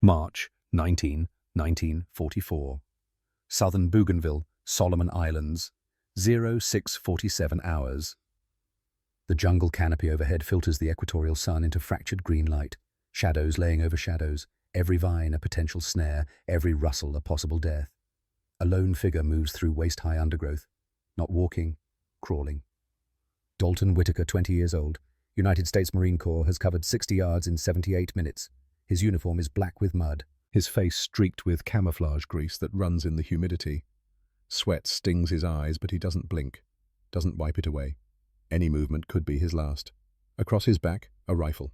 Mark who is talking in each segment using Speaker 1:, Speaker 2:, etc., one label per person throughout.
Speaker 1: March 19, 1944. Southern Bougainville, Solomon Islands, 0647 hours. The jungle canopy overhead filters the equatorial sun into fractured green light, shadows laying over shadows, every vine a potential snare, every rustle a possible death. A lone figure moves through waist-high undergrowth, not walking, crawling. Dalton Whitaker, 20 years old, United States Marine Corps, has covered 60 yards in 78 minutes. His uniform is black with mud, his face streaked with camouflage grease that runs in the humidity. Sweat stings his eyes, but he doesn't blink, doesn't wipe it away. Any movement could be his last. Across his back, a rifle.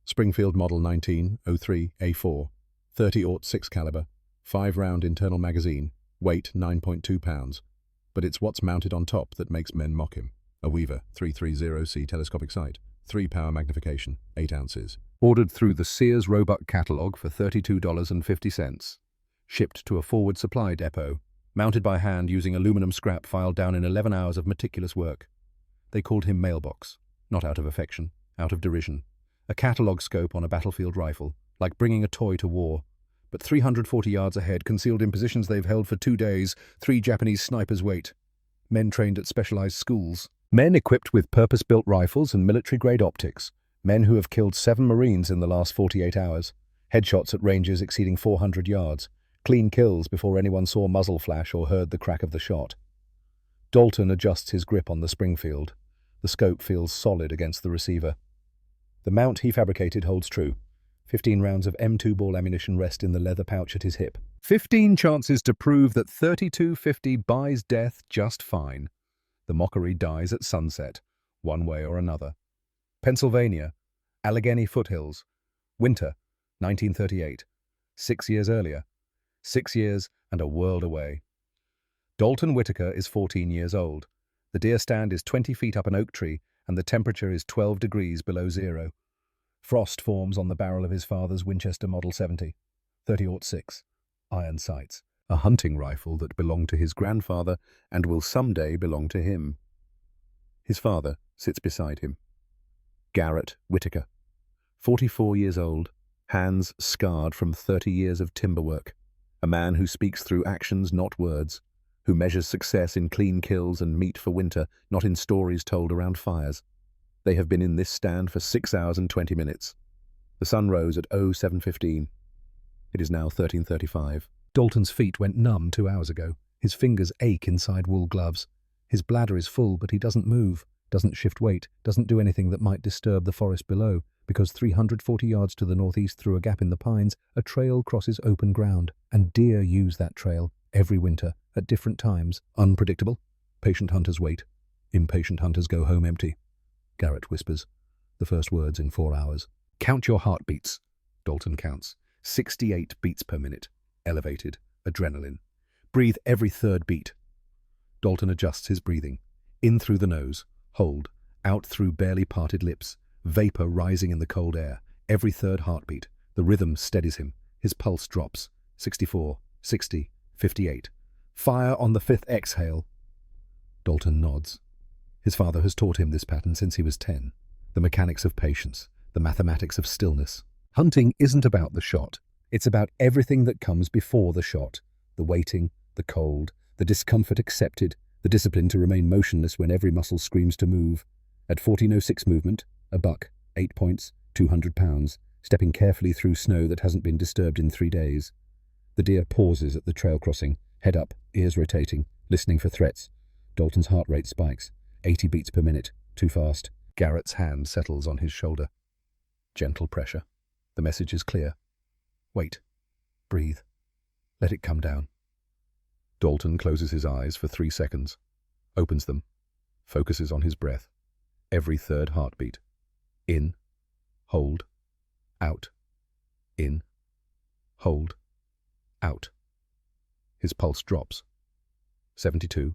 Speaker 1: Springfield Model 1903A4, 30-06 caliber, 5-round internal magazine, weight 9.2 pounds. But it's what's mounted on top that makes men mock him. A Weaver 330C telescopic sight, 3-power magnification, 8 ounces. Ordered through the Sears Roebuck catalog for $32.50. Shipped to a forward supply depot. Mounted by hand using aluminum scrap filed down in 11 hours of meticulous work. They called him Mailbox, not out of affection, out of derision. A catalog scope on a battlefield rifle, like bringing a toy to war. But 340 yards ahead, concealed in positions they've held for 2 days, 3 Japanese snipers wait. Men trained at specialized schools. Men equipped with purpose-built rifles and military-grade optics. Men who have killed 7 Marines in the last 48 hours. Headshots at ranges exceeding 400 yards. Clean kills before anyone saw muzzle flash or heard the crack of the shot. Dalton adjusts his grip on the Springfield. The scope feels solid against the receiver. The mount he fabricated holds true. 15 rounds of M2 ball ammunition rest in the leather pouch at his hip. 15 chances to prove that .32-50 buys death just fine. The mockery dies at sunset, one way or another. Pennsylvania, Allegheny foothills, winter, 1938. 6 years earlier. 6 years and a world away. Dalton Whitaker is 14 years old. The deer stand is 20 feet up an oak tree, and the temperature is 12 degrees below zero. Frost forms on the barrel of his father's Winchester Model 70, 30-06, iron sights, a hunting rifle that belonged to his grandfather and will someday belong to him. His father sits beside him. Garrett Whitaker, 44 years old, hands scarred from 30 years of timber work, a man who speaks through actions, not words, who measures success in clean kills and meat for winter, not in stories told around fires. They have been in this stand for 6 hours and 20 minutes. The sun rose at 07:15. It is now 13:35. Dalton's feet went numb 2 hours ago. His fingers ache inside wool gloves. His bladder is full, but he doesn't move, doesn't shift weight, doesn't do anything that might disturb the forest below, because 340 yards to the northeast through a gap in the pines, a trail crosses open ground, and deer use that trail every winter, at different times. Unpredictable. Patient hunters wait. Impatient hunters go home empty. Garrett whispers, the first words in 4 hours. Count your heartbeats. Dalton counts. 68 beats per minute. Elevated. Adrenaline. Breathe every third beat. Dalton adjusts his breathing. In through the nose. Hold. Out through barely parted lips. Vapor rising in the cold air. Every third heartbeat. The rhythm steadies him. His pulse drops. 64, 60, 58. Fire on the 5th exhale. Dalton nods. His father has taught him this pattern since he was 10. The mechanics of patience, the mathematics of stillness. Hunting isn't about the shot. It's about everything that comes before the shot. The waiting, the cold, the discomfort accepted, the discipline to remain motionless when every muscle screams to move. At 14:06 movement, a buck, 8 points, 200 pounds, stepping carefully through snow that hasn't been disturbed in 3 days. The deer pauses at the trail crossing, head up, ears rotating, listening for threats. Dalton's heart rate spikes. 80 beats per minute, too fast. Garrett's hand settles on his shoulder. Gentle pressure. The message is clear. Wait. Breathe. Let it come down. Dalton closes his eyes for 3 seconds, opens them, focuses on his breath. Every third heartbeat. In. Hold. Out. In. Hold. Out. His pulse drops. 72.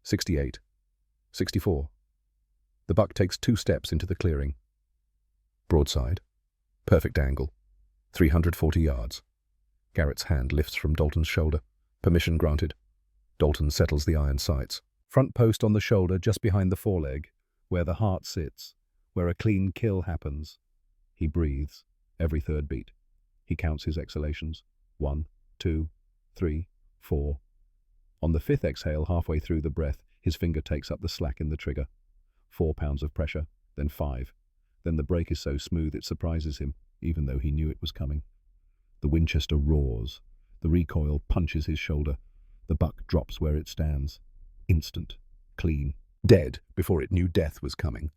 Speaker 1: 68. 64. The buck takes 2 steps into the clearing. Broadside. Perfect angle. 340 yards. Garrett's hand lifts from Dalton's shoulder. Permission granted. Dalton settles the iron sights. Front post on the shoulder just behind the foreleg, where the heart sits, where a clean kill happens. He breathes, every third beat. He counts his exhalations. 1, 2, 3, 4. On the fifth exhale, halfway through the breath, his finger takes up the slack in the trigger. 4 pounds of pressure, then 5. Then the break is so smooth it surprises him, even though he knew it was coming. The Winchester roars. The recoil punches his shoulder. The buck drops where it stands. Instant. Clean. Dead before it knew death was coming.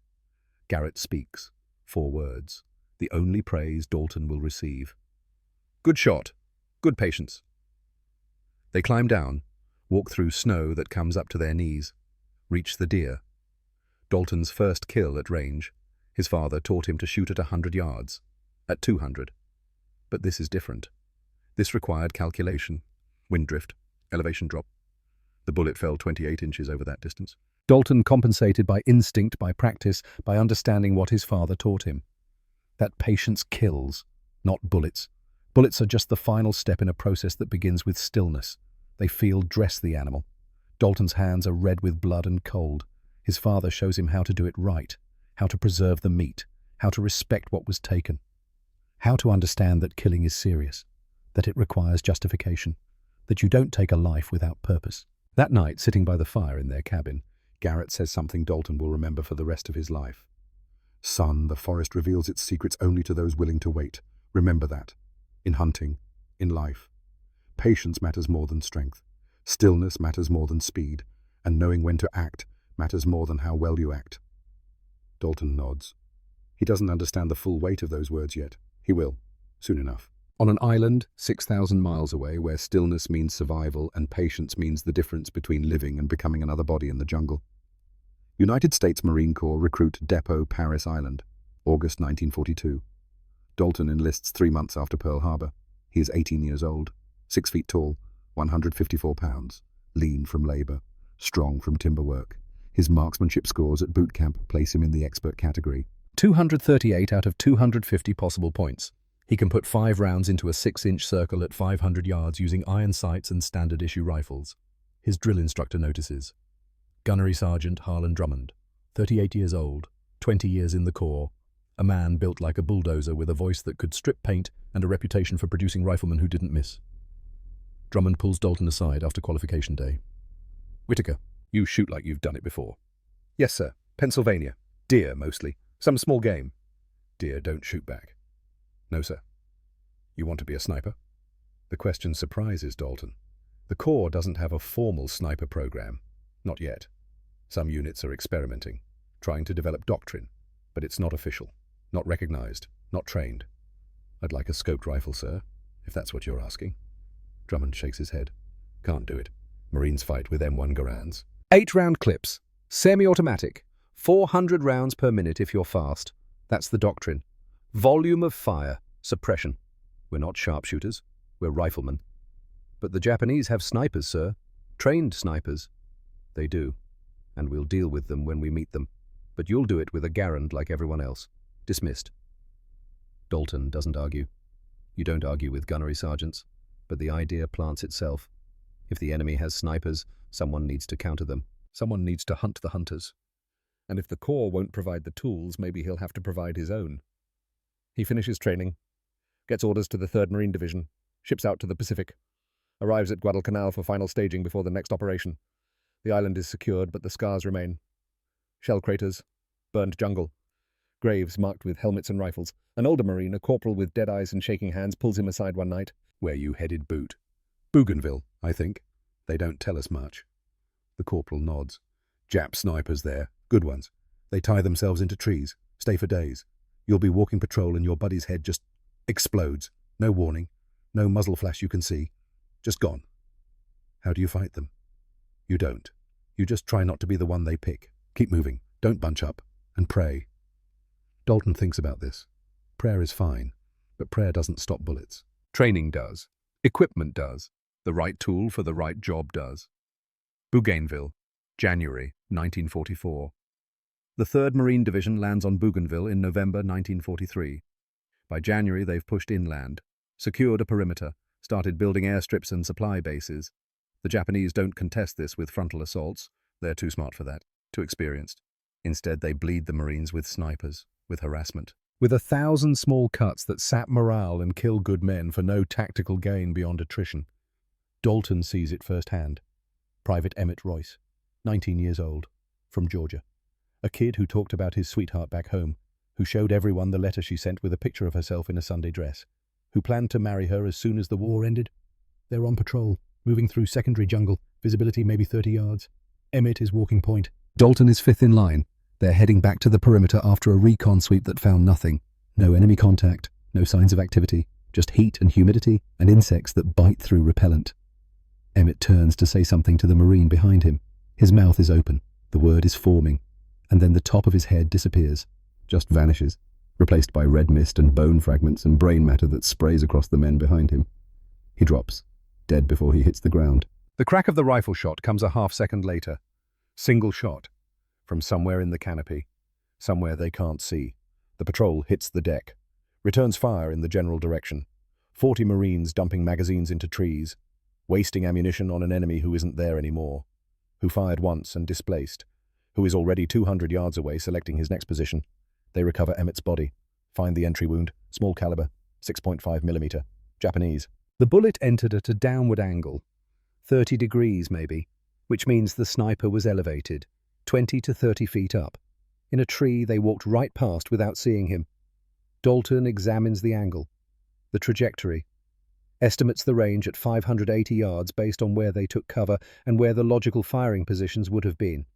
Speaker 1: Garrett speaks. 4 words. The only praise Dalton will receive. Good shot. Good patience. They climb down, walk through snow that comes up to their knees, reach the deer. Dalton's first kill at range. His father taught him to shoot at 100 yards, at 200. But this is different. This required calculation, wind drift, elevation drop. The bullet fell 28 inches over that distance. Dalton compensated by instinct, by practice, by understanding what his father taught him. That patience kills, not bullets. Bullets are just the final step in a process that begins with stillness. They dress the animal. Dalton's hands are red with blood and cold. His father shows him how to do it right, how to preserve the meat, how to respect what was taken, how to understand that killing is serious, that it requires justification, that you don't take a life without purpose. That night, sitting by the fire in their cabin, Garrett says something Dalton will remember for the rest of his life. Son, the forest reveals its secrets only to those willing to wait. Remember that. In hunting, in life. Patience matters more than strength. Stillness matters more than speed. And knowing when to act matters more than how well you act. Dalton nods. He doesn't understand the full weight of those words yet. He will, soon enough. On an island 6,000 miles away, where stillness means survival and patience means the difference between living and becoming another body in the jungle. United States Marine Corps recruit Depot, Paris Island, August 1942. Dalton enlists 3 months after Pearl Harbor. He is 18 years old, 6 feet tall, 154 pounds, lean from labor, strong from timber work. His marksmanship scores at boot camp place him in the expert category. 238 out of 250 possible points. He can put 5 rounds into a 6-inch circle at 500 yards using iron sights and standard-issue rifles. His drill instructor notices. Gunnery Sergeant Harlan Drummond, 38 years old, 20 years in the Corps, a man built like a bulldozer with a voice that could strip paint and a reputation for producing riflemen who didn't miss. Drummond pulls Dalton aside after qualification day. Whitaker, you shoot like you've done it before. Yes, sir. Pennsylvania. Deer, mostly. Some small game. Deer don't shoot back. No, sir. You want to be a sniper? The question surprises Dalton. The Corps doesn't have a formal sniper program. Not yet. Some units are experimenting, trying to develop doctrine, but it's not official, not recognized, not trained. I'd like a scoped rifle, sir, if that's what you're asking. Drummond shakes his head. Can't do it. Marines fight with M1 Garands. 8-round clips. Semi-automatic. 400 rounds per minute if you're fast. That's the doctrine. Volume of fire. Suppression. We're not sharpshooters. We're riflemen. But the Japanese have snipers, sir. Trained snipers. They do. And we'll deal with them when we meet them. But you'll do it with a Garand like everyone else. Dismissed. Dalton doesn't argue. You don't argue with gunnery sergeants. But the idea plants itself. If the enemy has snipers, someone needs to counter them. Someone needs to hunt the hunters. And if the Corps won't provide the tools, maybe he'll have to provide his own. He finishes training, gets orders to the 3rd Marine Division, ships out to the Pacific, arrives at Guadalcanal for final staging before the next operation. The island is secured, but the scars remain. Shell craters, burned jungle, graves marked with helmets and rifles. An older Marine, a corporal with dead eyes and shaking hands, pulls him aside one night. Where you headed, Boot? Bougainville, I think. They don't tell us much. The corporal nods. Jap snipers there, good ones. They tie themselves into trees, stay for days. You'll be walking patrol and your buddy's head just explodes. No warning, no muzzle flash you can see. Just gone. How do you fight them? You don't. You just try not to be the one they pick. Keep moving, don't bunch up, and pray. Dalton thinks about this. Prayer is fine, but prayer doesn't stop bullets. Training does. Equipment does. The right tool for the right job does. Bougainville, January 1944. The 3rd Marine Division lands on Bougainville in November 1943. By January, they've pushed inland, secured a perimeter, started building airstrips and supply bases. The Japanese don't contest this with frontal assaults. They're too smart for that, too experienced. Instead, they bleed the Marines with snipers, with harassment, with 1,000 small cuts that sap morale and kill good men for no tactical gain beyond attrition. Dalton sees it firsthand. Private Emmett Royce, 19 years old, from Georgia. A kid who talked about his sweetheart back home, who showed everyone the letter she sent with a picture of herself in a Sunday dress, who planned to marry her as soon as the war ended. They're on patrol, moving through secondary jungle, visibility maybe 30 yards. Emmett is walking point. Dalton is fifth in line. They're heading back to the perimeter after a recon sweep that found nothing. No enemy contact, no signs of activity, just heat and humidity and insects that bite through repellent. Emmett turns to say something to the Marine behind him. His mouth is open. The word is forming. And then the top of his head disappears. Just vanishes, replaced by red mist and bone fragments and brain matter that sprays across the men behind him. He drops, dead before he hits the ground. The crack of the rifle shot comes a half-second later. Single shot. From somewhere in the canopy. Somewhere they can't see. The patrol hits the deck. Returns fire in the general direction. 40 Marines dumping magazines into trees. Wasting ammunition on an enemy who isn't there anymore. Who fired once and displaced. Who is already 200 yards away selecting his next position. They recover Emmett's body. Find the entry wound. Small caliber. 6.5 millimeter. Japanese. The bullet entered at a downward angle. 30 degrees maybe. Which means the sniper was elevated. 20 to 30 feet up. In a tree they walked right past without seeing him. Dalton examines the angle. The trajectory. Estimates the range at 580 yards based on where they took cover and where the logical firing positions would have been.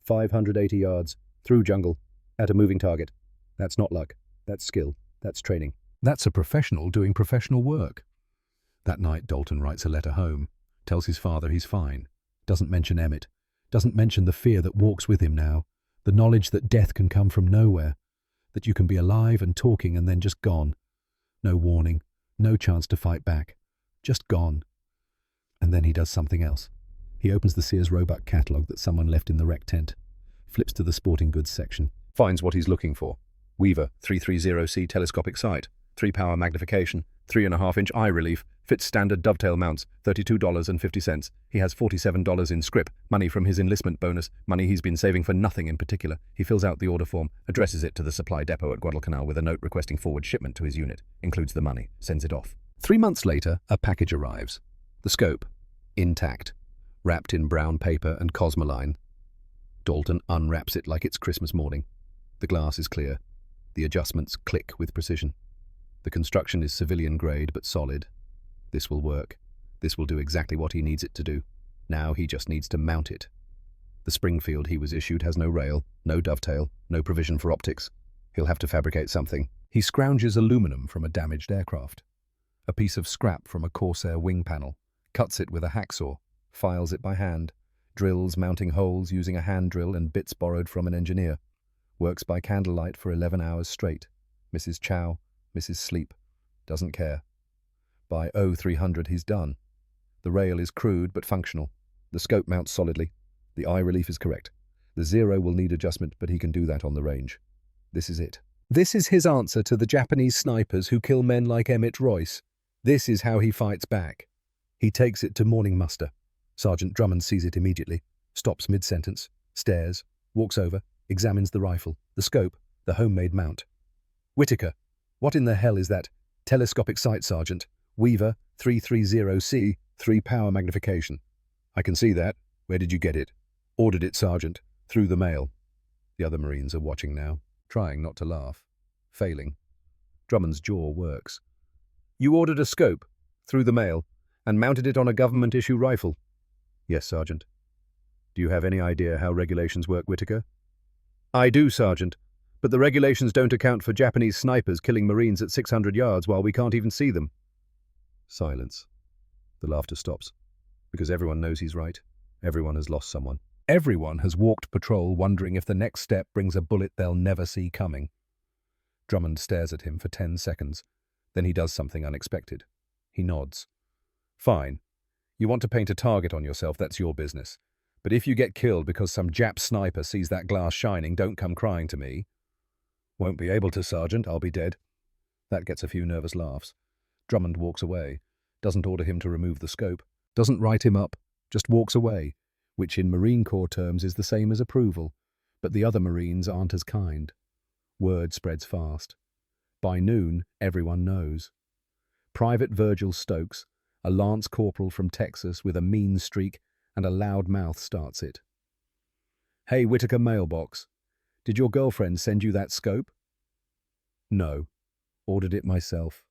Speaker 1: 580 yards. Through jungle. At a moving target. That's not luck. That's skill. That's training. That's a professional doing professional work. That night Dalton writes a letter home. Tells his father he's fine. Doesn't mention Emmett. Doesn't mention the fear that walks with him now. The knowledge that death can come from nowhere. That you can be alive and talking and then just gone. No warning. No chance to fight back. Just gone. And then he does something else. He opens the Sears Roebuck catalogue that someone left in the rec tent. Flips to the sporting goods section. Finds what he's looking for. Weaver 330C telescopic sight. 3-power magnification. 3.5-inch eye relief. Fits standard dovetail mounts. $32.50. He has $47 in scrip. Money from his enlistment bonus. Money he's been saving for nothing in particular. He fills out the order form. Addresses it to the supply depot at Guadalcanal with a note requesting forward shipment to his unit. Includes the money. Sends it off. 3 months later, a package arrives. The scope. Intact. Wrapped in brown paper and Cosmoline. Dalton unwraps it like it's Christmas morning. The glass is clear. The adjustments click with precision. The construction is civilian grade but solid. This will work. This will do exactly what he needs it to do. Now he just needs to mount it. The Springfield he was issued has no rail, no dovetail, no provision for optics. He'll have to fabricate something. He scrounges aluminum from a damaged aircraft. A piece of scrap from a Corsair wing panel. Cuts it with a hacksaw. Files it by hand. Drills mounting holes using a hand drill and bits borrowed from an engineer. Works by candlelight for 11 hours straight. Mrs. Chow, Mrs. Sleep. Doesn't care. By 0300 he's done. The rail is crude but functional. The scope mounts solidly. The eye relief is correct. The zero will need adjustment, but he can do that on the range. This is it. This is his answer to the Japanese snipers who kill men like Emmett Royce. This is how he fights back. He takes it to morning muster. Sergeant Drummond sees it immediately, stops mid-sentence, stares, walks over, examines the rifle, the scope, the homemade mount. Whitaker, what in the hell is that? Telescopic sight, Sergeant. Weaver, 330C, 3-power magnification. I can see that. Where did you get it? Ordered it, Sergeant. Through the mail. The other Marines are watching now, trying not to laugh. Failing. Drummond's jaw works. You ordered a scope, through the mail, and mounted it on a government-issue rifle? Yes, Sergeant. Do you have any idea how regulations work, Whitaker? I do, Sergeant, but the regulations don't account for Japanese snipers killing Marines at 600 yards while we can't even see them. Silence. The laughter stops, because everyone knows he's right. Everyone has lost someone. Everyone has walked patrol wondering if the next step brings a bullet they'll never see coming. Drummond stares at him for 10 seconds. Then he does something unexpected. He nods. Fine. You want to paint a target on yourself, that's your business. But if you get killed because some Jap sniper sees that glass shining, don't come crying to me. Won't be able to, Sergeant. I'll be dead. That gets a few nervous laughs. Drummond walks away. Doesn't order him to remove the scope. Doesn't write him up. Just walks away, which in Marine Corps terms is the same as approval. But the other Marines aren't as kind. Word spreads fast. By noon, everyone knows. Private Virgil Stokes, a lance corporal from Texas with a mean streak and a loud mouth, starts it. "Hey, Whitaker mailbox. Did your girlfriend send you that scope?" "No. Ordered it myself."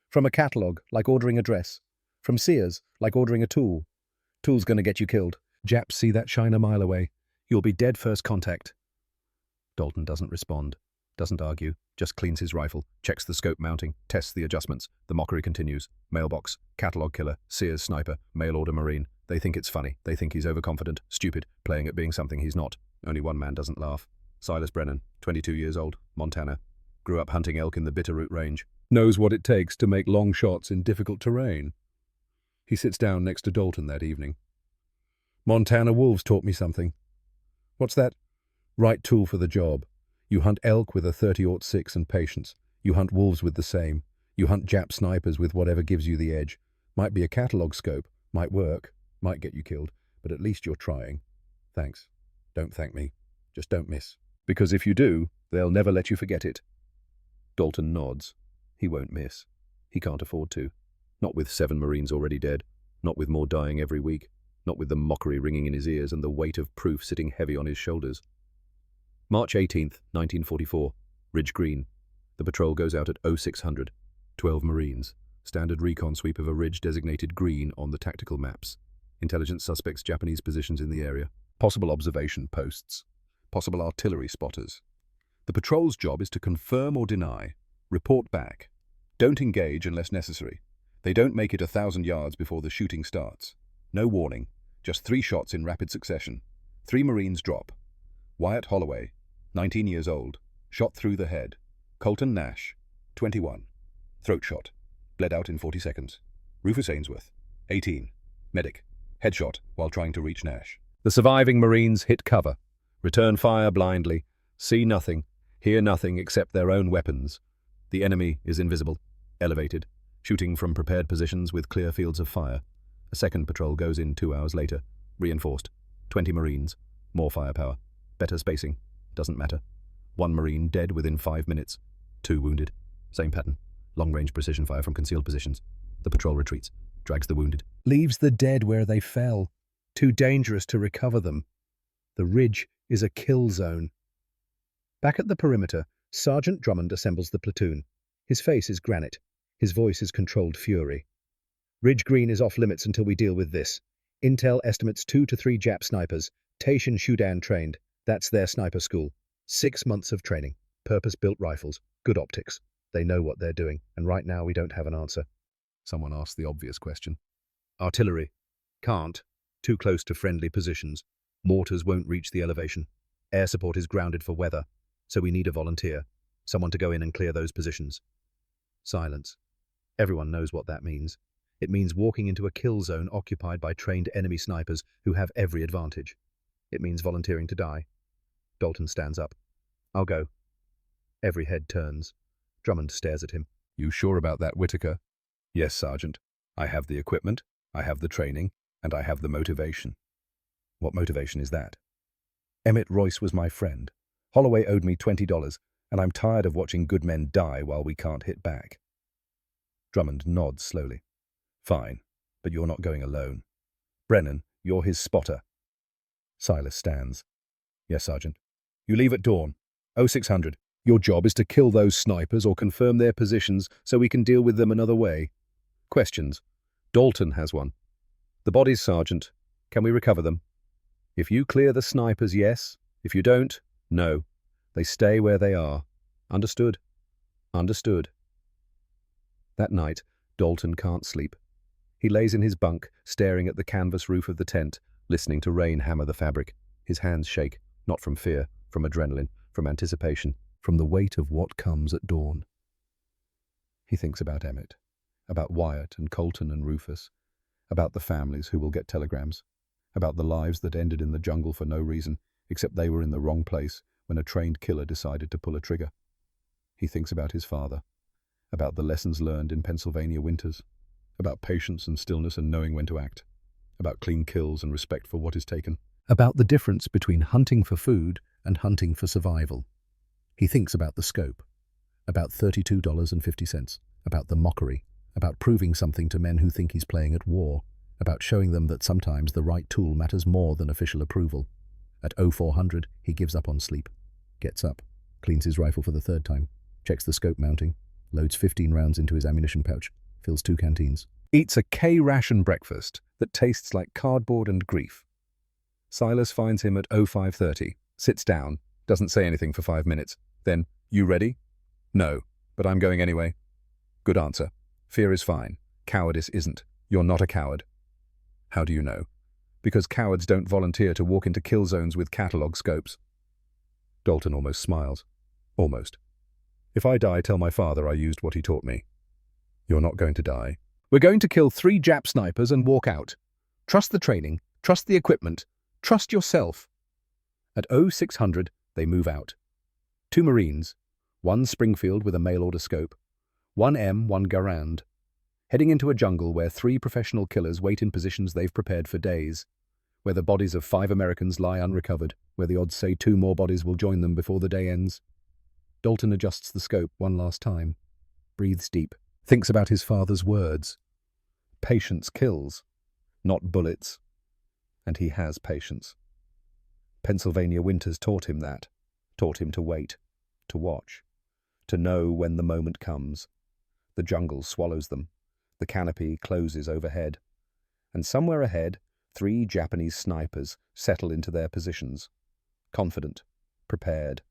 Speaker 1: "From a catalogue, like ordering a dress. From Sears, like ordering a tool. Tool's gonna get you killed. Japs see that shine a mile away. You'll be dead first contact." Dalton doesn't respond, doesn't argue, just cleans his rifle, checks the scope mounting, tests the adjustments. The mockery continues. Mailbox, catalogue killer, Sears sniper, mail order Marine. They think it's funny. They think he's overconfident, stupid, playing at being something he's not. Only one man doesn't laugh. Silas Brennan, 22 years old, Montana. Grew up hunting elk in the Bitterroot Range. Knows what it takes to make long shots in difficult terrain. He sits down next to Dalton that evening. "Montana wolves taught me something." "What's that?" "Right tool for the job. You hunt elk with a 30-06 and patience. You hunt wolves with the same. You hunt Jap snipers with whatever gives you the edge. Might be a catalog scope, might work, might get you killed, but at least you're trying. Thanks. Don't thank me. Just don't miss. Because if you do, they'll never let you forget it." Dalton nods. He won't miss. He can't afford to. Not with 7 Marines already dead. Not with more dying every week. Not with the mockery ringing in his ears and the weight of proof sitting heavy on his shoulders. March 18th, 1944. Ridge Green. The patrol goes out at 0600. 12 Marines. Standard recon sweep of a ridge designated green on the tactical maps. Intelligence suspects Japanese positions in the area. Possible observation posts. Possible artillery spotters. The patrol's job is to confirm or deny. Report back. Don't engage unless necessary. They don't make it 1,000 yards before the shooting starts. No warning. Just 3 shots in rapid succession. 3 Marines drop. Wyatt Holloway, 19 years old, shot through the head. Colton Nash, 21, throat shot, bled out in 40 seconds. Rufus Ainsworth, 18, medic, headshot while trying to reach Nash. The surviving Marines hit cover, return fire blindly, see nothing, hear nothing except their own weapons. The enemy is invisible, elevated, shooting from prepared positions with clear fields of fire. A second patrol goes in 2 hours later, reinforced. 20 Marines, more firepower, better spacing, doesn't matter. 1 Marine dead within 5 minutes, 2 wounded. Same pattern, long-range precision fire from concealed positions. The patrol retreats, drags the wounded. Leaves the dead where they fell. Too dangerous to recover them. The ridge is a kill zone. Back at the perimeter, Sergeant Drummond assembles the platoon. His face is granite. His voice is controlled fury. "Ridge Green is off limits until we deal with this. Intel estimates 2 to 3 Jap snipers, Taishan Shudan trained. That's their sniper school. 6 months of training. Purpose-built rifles. Good optics. They know what they're doing, and right now we don't have an answer." Someone asks the obvious question. "Artillery. Can't. Too close to friendly positions. Mortars won't reach the elevation. Air support is grounded for weather, so we need a volunteer. Someone to go in and clear those positions." Silence. Everyone knows what that means. It means walking into a kill zone occupied by trained enemy snipers who have every advantage. It means volunteering to die. Dalton stands up. "I'll go." Every head turns. Drummond stares at him. "You sure about that, Whitaker?" "Yes, Sergeant. I have the equipment, I have the training, and I have the motivation." "What motivation is that?" "Emmett Royce was my friend. Holloway owed me $20, and I'm tired of watching good men die while we can't hit back." Drummond nods slowly. "Fine, but you're not going alone. Brennan, you're his spotter." Silas stands. "Yes, Sergeant." "You leave at dawn. 0600. Your job is to kill those snipers or confirm their positions so we can deal with them another way." Questions. Dalton has one. "The bodies, Sergeant. Can we recover them?" "If you clear the snipers, yes. If you don't, no. They stay where they are. Understood?" "Understood." That night, Dalton can't sleep. He lays in his bunk, staring at the canvas roof of the tent, listening to rain hammer the fabric. His hands shake, not from fear, from adrenaline, from anticipation, from the weight of what comes at dawn. He thinks about Emmett, about Wyatt and Colton and Rufus, about the families who will get telegrams, about the lives that ended in the jungle for no reason, except they were in the wrong place when a trained killer decided to pull a trigger. He thinks about his father, about the lessons learned in Pennsylvania winters, about patience and stillness and knowing when to act, about clean kills and respect for what is taken, about the difference between hunting for food and hunting for survival. He thinks about the scope, about $32.50, about the mockery, about proving something to men who think he's playing at war, about showing them that sometimes the right tool matters more than official approval. At 0400, he gives up on sleep, gets up, cleans his rifle for the third time, checks the scope mounting, loads 15 rounds into his ammunition pouch, fills 2 canteens, eats a K-ration breakfast that tastes like cardboard and grief. Silas finds him at 0530, sits down, doesn't say anything for 5 minutes. Then, "You ready?" "No, but I'm going anyway." "Good answer. Fear is fine. Cowardice isn't. You're not a coward." "How do you know?" "Because cowards don't volunteer to walk into kill zones with catalog scopes." Dalton almost smiles. "Almost. If I die, tell my father I used what he taught me." "You're not going to die." "We're going to kill 3 Jap snipers and walk out. Trust the training, trust the equipment, trust yourself." At 0600, they move out. 2 Marines, 1 Springfield with a mail-order scope, 1 M, 1 Garand, heading into a jungle where 3 professional killers wait in positions they've prepared for days, where the bodies of 5 Americans lie unrecovered, where the odds say 2 more bodies will join them before the day ends. Dalton adjusts the scope one last time, breathes deep, thinks about his father's words. Patience kills, not bullets. And he has patience. Pennsylvania winters taught him that, taught him to wait, to watch, to know when the moment comes. The jungle swallows them, the canopy closes overhead, and somewhere ahead, 3 Japanese snipers settle into their positions, confident, prepared,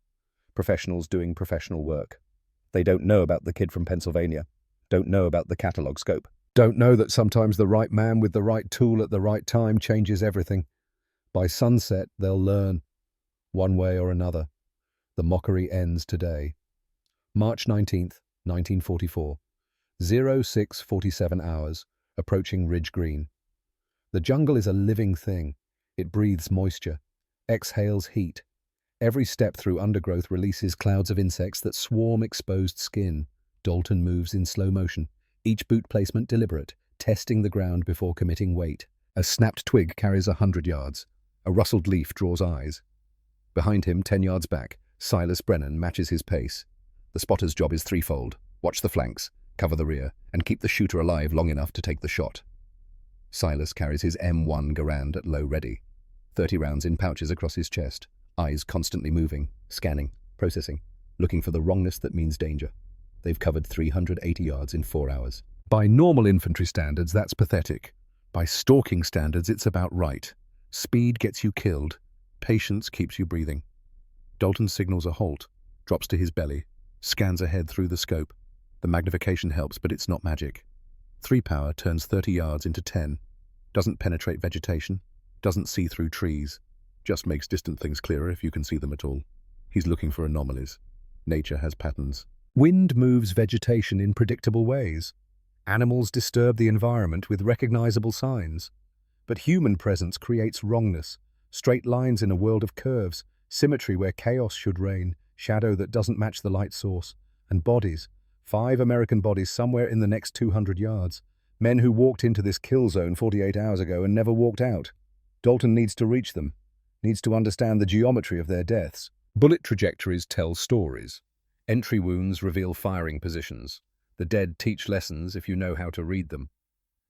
Speaker 1: professionals doing professional work. They don't know about the kid from Pennsylvania, don't know about the catalog scope, don't know that sometimes the right man with the right tool at the right time changes everything. By sunset, they'll learn, one way or another. The mockery ends today. March 19th, 1944. 0647 hours, approaching Ridge Green. The jungle is a living thing. It breathes moisture, exhales heat. Every step through undergrowth releases clouds of insects that swarm exposed skin. Dalton moves in slow motion, each boot placement deliberate, testing the ground before committing weight. A snapped twig carries 100 yards. A rustled leaf draws eyes. Behind him, 10 yards back, Silas Brennan matches his pace. The spotter's job is threefold: watch the flanks, cover the rear, and keep the shooter alive long enough to take the shot. Silas carries his M1 Garand at low ready, 30 rounds in pouches across his chest, eyes constantly moving, scanning, processing, looking for the wrongness that means danger. They've covered 380 yards in 4 hours. By normal infantry standards, that's pathetic. By stalking standards, it's about right. Speed gets you killed. Patience keeps you breathing. Dalton signals a halt, drops to his belly, scans ahead through the scope. The magnification helps, but it's not magic. 3 power turns 30 yards into 10. Doesn't penetrate vegetation. Doesn't see through trees. Just makes distant things clearer if you can see them at all. He's looking for anomalies. Nature has patterns. Wind moves vegetation in predictable ways. Animals disturb the environment with recognizable signs. But human presence creates wrongness, straight lines in a world of curves, symmetry where chaos should reign, shadow that doesn't match the light source, and bodies, 5 American bodies somewhere in the next 200 yards, men who walked into this kill zone 48 hours ago and never walked out. Dalton needs to reach them, needs to understand the geometry of their deaths. Bullet trajectories tell stories. Entry wounds reveal firing positions. The dead teach lessons if you know how to read them.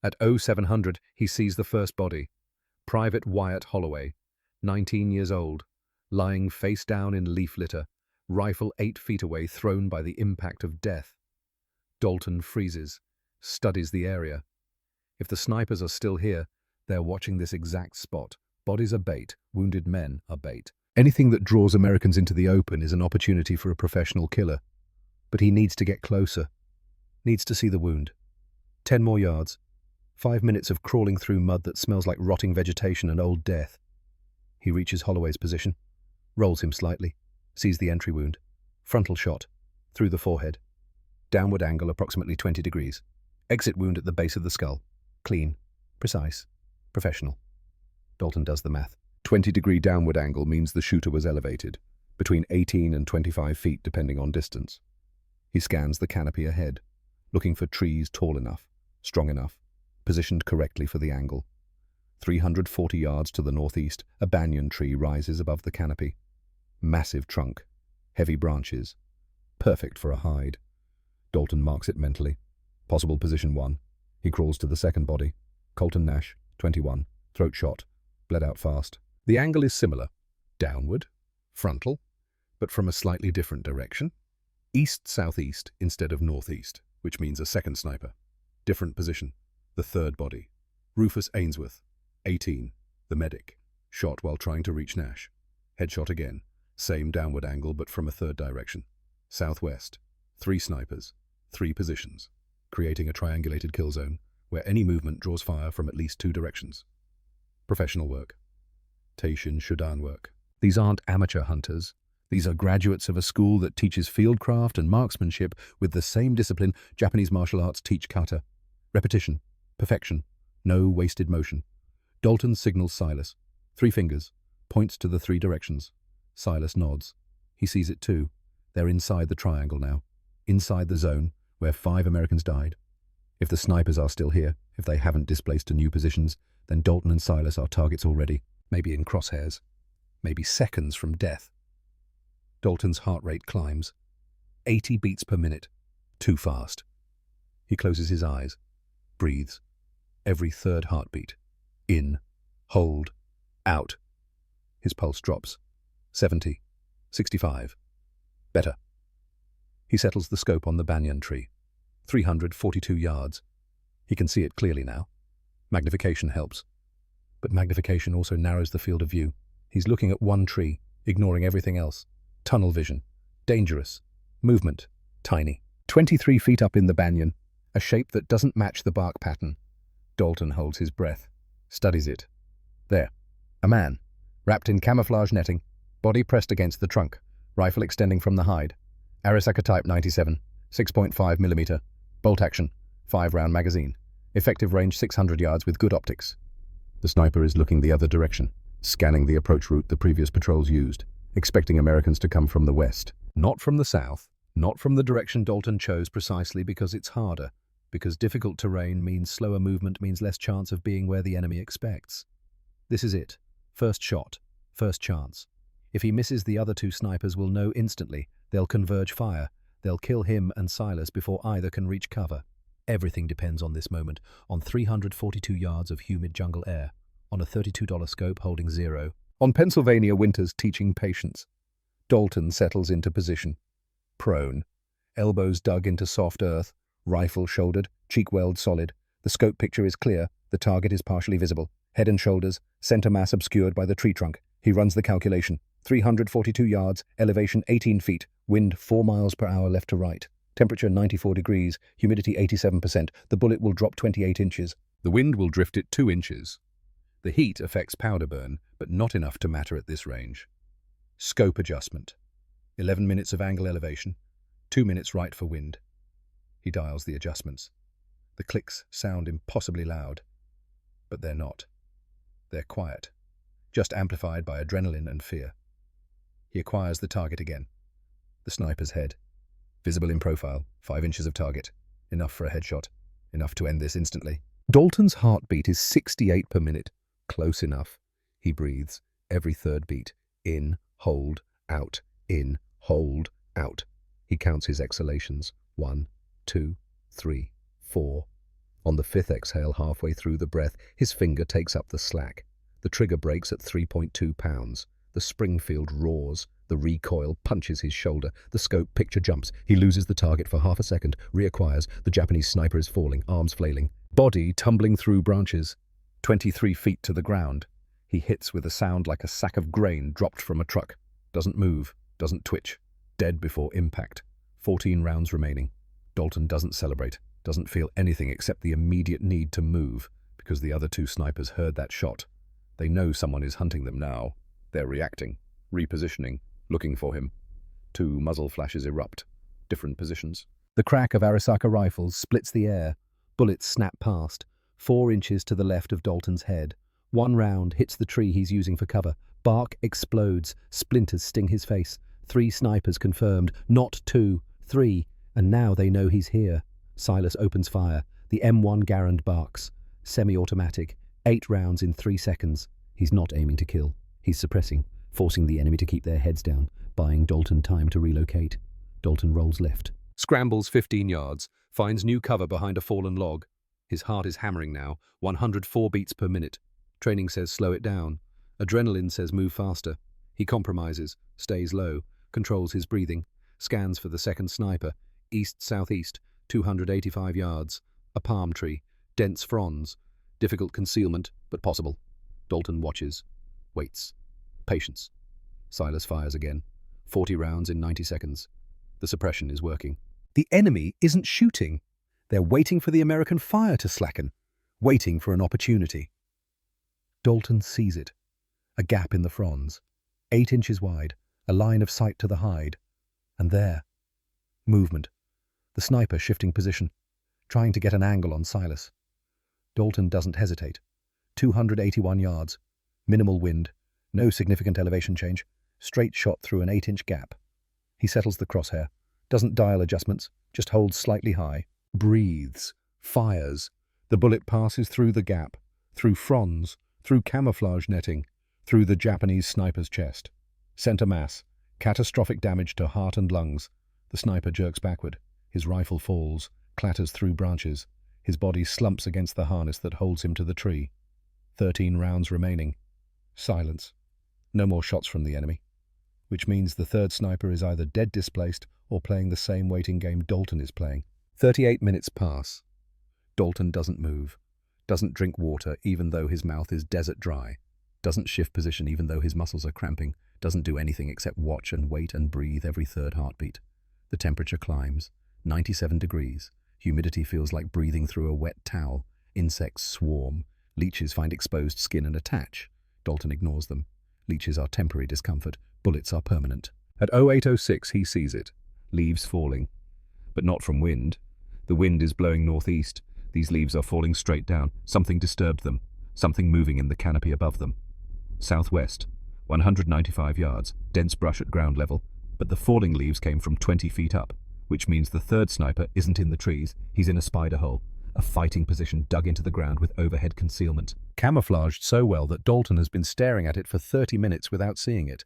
Speaker 1: At 0700, he sees the first body. Private Wyatt Holloway, 19 years old, lying face down in leaf litter, rifle 8 feet away, thrown by the impact of death. Dalton freezes, studies the area. If the snipers are still here, they're watching this exact spot. Bodies are bait, wounded men are bait. Anything that draws Americans into the open is an opportunity for a professional killer. But he needs to get closer, needs to see the wound. 10 more yards. 5 minutes of crawling through mud that smells like rotting vegetation and old death. He reaches Holloway's position, rolls him slightly, sees the entry wound. Frontal shot, through the forehead. Downward angle approximately 20 degrees. Exit wound at the base of the skull. Clean, precise, professional. Dalton does the math. 20-degree downward angle means the shooter was elevated, between 18 and 25 feet depending on distance. He scans the canopy ahead, looking for trees tall enough, strong enough, positioned correctly for the angle. 340 yards to the northeast, a banyan tree rises above the canopy. Massive trunk, heavy branches, perfect for a hide. Dalton marks it mentally. Possible position 1. He crawls to the second body. Colton Nash, 21, throat shot, bled out fast. The angle is similar. Downward, frontal, but from a slightly different direction. East-southeast instead of northeast, which means a second sniper. Different position. The third body. Rufus Ainsworth, 18, the medic, shot while trying to reach Nash. Headshot again. Same downward angle but from a third direction. Southwest. 3 snipers, 3 positions, creating a triangulated kill zone where any movement draws fire from at least 2 directions. Professional work. Taishin Shudan work. These aren't amateur hunters. These are graduates of a school that teaches fieldcraft and marksmanship with the same discipline Japanese martial arts teach kata. Repetition, perfection, no wasted motion. Dalton signals Silas. 3 fingers, points to the 3 directions. Silas nods. He sees it too. They're inside the triangle now. Inside the zone where 5 Americans died. If the snipers are still here, if they haven't displaced to new positions, then Dalton and Silas are targets already, maybe in crosshairs, maybe seconds from death. Dalton's heart rate climbs. 80 beats per minute. Too fast. He closes his eyes, breathes. Every third heartbeat. In, hold, out. His pulse drops. 70, 65. Better. He settles the scope on the banyan tree. 342 yards. He can see it clearly now. Magnification helps. But magnification also narrows the field of view. He's looking at one tree, ignoring everything else. Tunnel vision. Dangerous. Movement. Tiny. 23 feet up in the banyan. A shape that doesn't match the bark pattern. Dalton holds his breath. Studies it. There. A man. Wrapped in camouflage netting. Body pressed against the trunk. Rifle extending from the hide. Arisaka Type 97. 6.5mm. Bolt action. 5-round magazine. Effective range 600 yards with good optics. The sniper is looking the other direction, scanning the approach route the previous patrols used, expecting Americans to come from the west. Not from the south, not from the direction Dalton chose precisely because it's harder, because difficult terrain means slower movement means less chance of being where the enemy expects. This is it. First shot. First chance. If he misses, the other 2 snipers will know instantly. They'll converge fire. They'll kill him and Silas before either can reach cover. Everything depends on this moment, on 342 yards of humid jungle air, on a $32 scope holding 0, on Pennsylvania winters teaching patience. Dalton settles into position. Prone. Elbows dug into soft earth, rifle shouldered, cheek weld solid. The scope picture is clear, the target is partially visible. Head and shoulders, center mass obscured by the tree trunk. He runs the calculation. 342 yards, elevation 18 feet, wind 4 miles per hour left to right. Temperature 94 degrees, humidity 87%. The bullet will drop 28 inches. The wind will drift it 2 inches. The heat affects powder burn, but not enough to matter at this range. Scope adjustment. 11 minutes of angle elevation, 2 minutes right for wind. He dials the adjustments. The clicks sound impossibly loud, but they're not. They're quiet, just amplified by adrenaline and fear. He acquires the target again. The sniper's head. Visible in profile, 5 inches of target. Enough for a headshot. Enough to end this instantly. Dalton's heartbeat is 68 per minute. Close enough. He breathes. Every third beat. In, hold, out. In, hold, out. He counts his exhalations. 1, 2, 3, 4. On the 5th exhale, halfway through the breath, his finger takes up the slack. The trigger breaks at 3.2 pounds. The Springfield roars. The recoil punches his shoulder. The scope picture jumps. He loses the target for half a second, reacquires. The Japanese sniper is falling, arms flailing. Body tumbling through branches. 23 feet to the ground. He hits with a sound like a sack of grain dropped from a truck. Doesn't move, doesn't twitch. Dead before impact. 14 rounds remaining. Dalton doesn't celebrate, doesn't feel anything except the immediate need to move, because the other 2 snipers heard that shot. They know someone is hunting them now. They're reacting, repositioning, looking for him. 2 muzzle flashes erupt. Different positions. The crack of Arisaka rifles splits the air. Bullets snap past, 4 inches to the left of Dalton's head. 1 round hits the tree he's using for cover. Bark explodes. Splinters sting his face. 3 snipers confirmed. Not 2, 3. And now they know he's here. Silas opens fire. The M1 Garand barks. Semi-automatic. 8 rounds in 3 seconds. He's not aiming to kill. He's suppressing, forcing the enemy to keep their heads down, buying Dalton time to relocate. Dalton rolls left.
Speaker 2: Scrambles 15 yards, finds new cover behind a fallen log. His heart is hammering now, 104 beats per minute. Training says slow it down. Adrenaline says move faster. He compromises, stays low, controls his breathing, scans for the second sniper, east-southeast, 285 yards, a palm tree, dense fronds, difficult concealment, but possible. Dalton watches, waits. Patience. Silas fires again. 40 rounds in 90 seconds. The suppression is working. The enemy isn't shooting. They're waiting for the American fire to slacken, waiting for an opportunity. Dalton sees it. A gap in the fronds, 8 inches wide, a line of sight to the hide. And there, movement. The sniper shifting position, trying to get an angle on Silas. Dalton doesn't hesitate. 281 yards, minimal wind, no significant elevation change, straight shot through an 8-inch gap. He settles the crosshair, doesn't dial adjustments, just holds slightly high, breathes, fires. The bullet passes through the gap, through fronds, through camouflage netting, through the Japanese sniper's chest. Center mass, catastrophic damage to heart and lungs. The sniper jerks backward. His rifle falls, clatters through branches. His body slumps against the harness that holds him to the tree. 13 rounds remaining. Silence. No more shots from the enemy. Which means the third sniper is either dead displaced or playing the same waiting game Dalton is playing. 38 minutes pass. Dalton doesn't move. Doesn't drink water even though his mouth is desert dry. Doesn't shift position even though his muscles are cramping. Doesn't do anything except watch and wait and breathe every third heartbeat. The temperature climbs. 97 degrees. Humidity feels like breathing through a wet towel. Insects swarm. Leeches find exposed skin and attach. Dalton ignores them. Leeches are temporary discomfort. Bullets are permanent. At 08:06 he sees it. Leaves falling. But not from wind. The wind is blowing northeast. These leaves are falling straight down. Something disturbed them. Something moving in the canopy above them. Southwest. 195 yards. Dense brush at ground level. But the falling leaves came from 20 feet up, which means the third sniper isn't in the trees. He's in a spider hole. A fighting position dug into the ground with overhead concealment. Camouflaged so well that Dalton has been staring at it for 30 minutes without seeing it.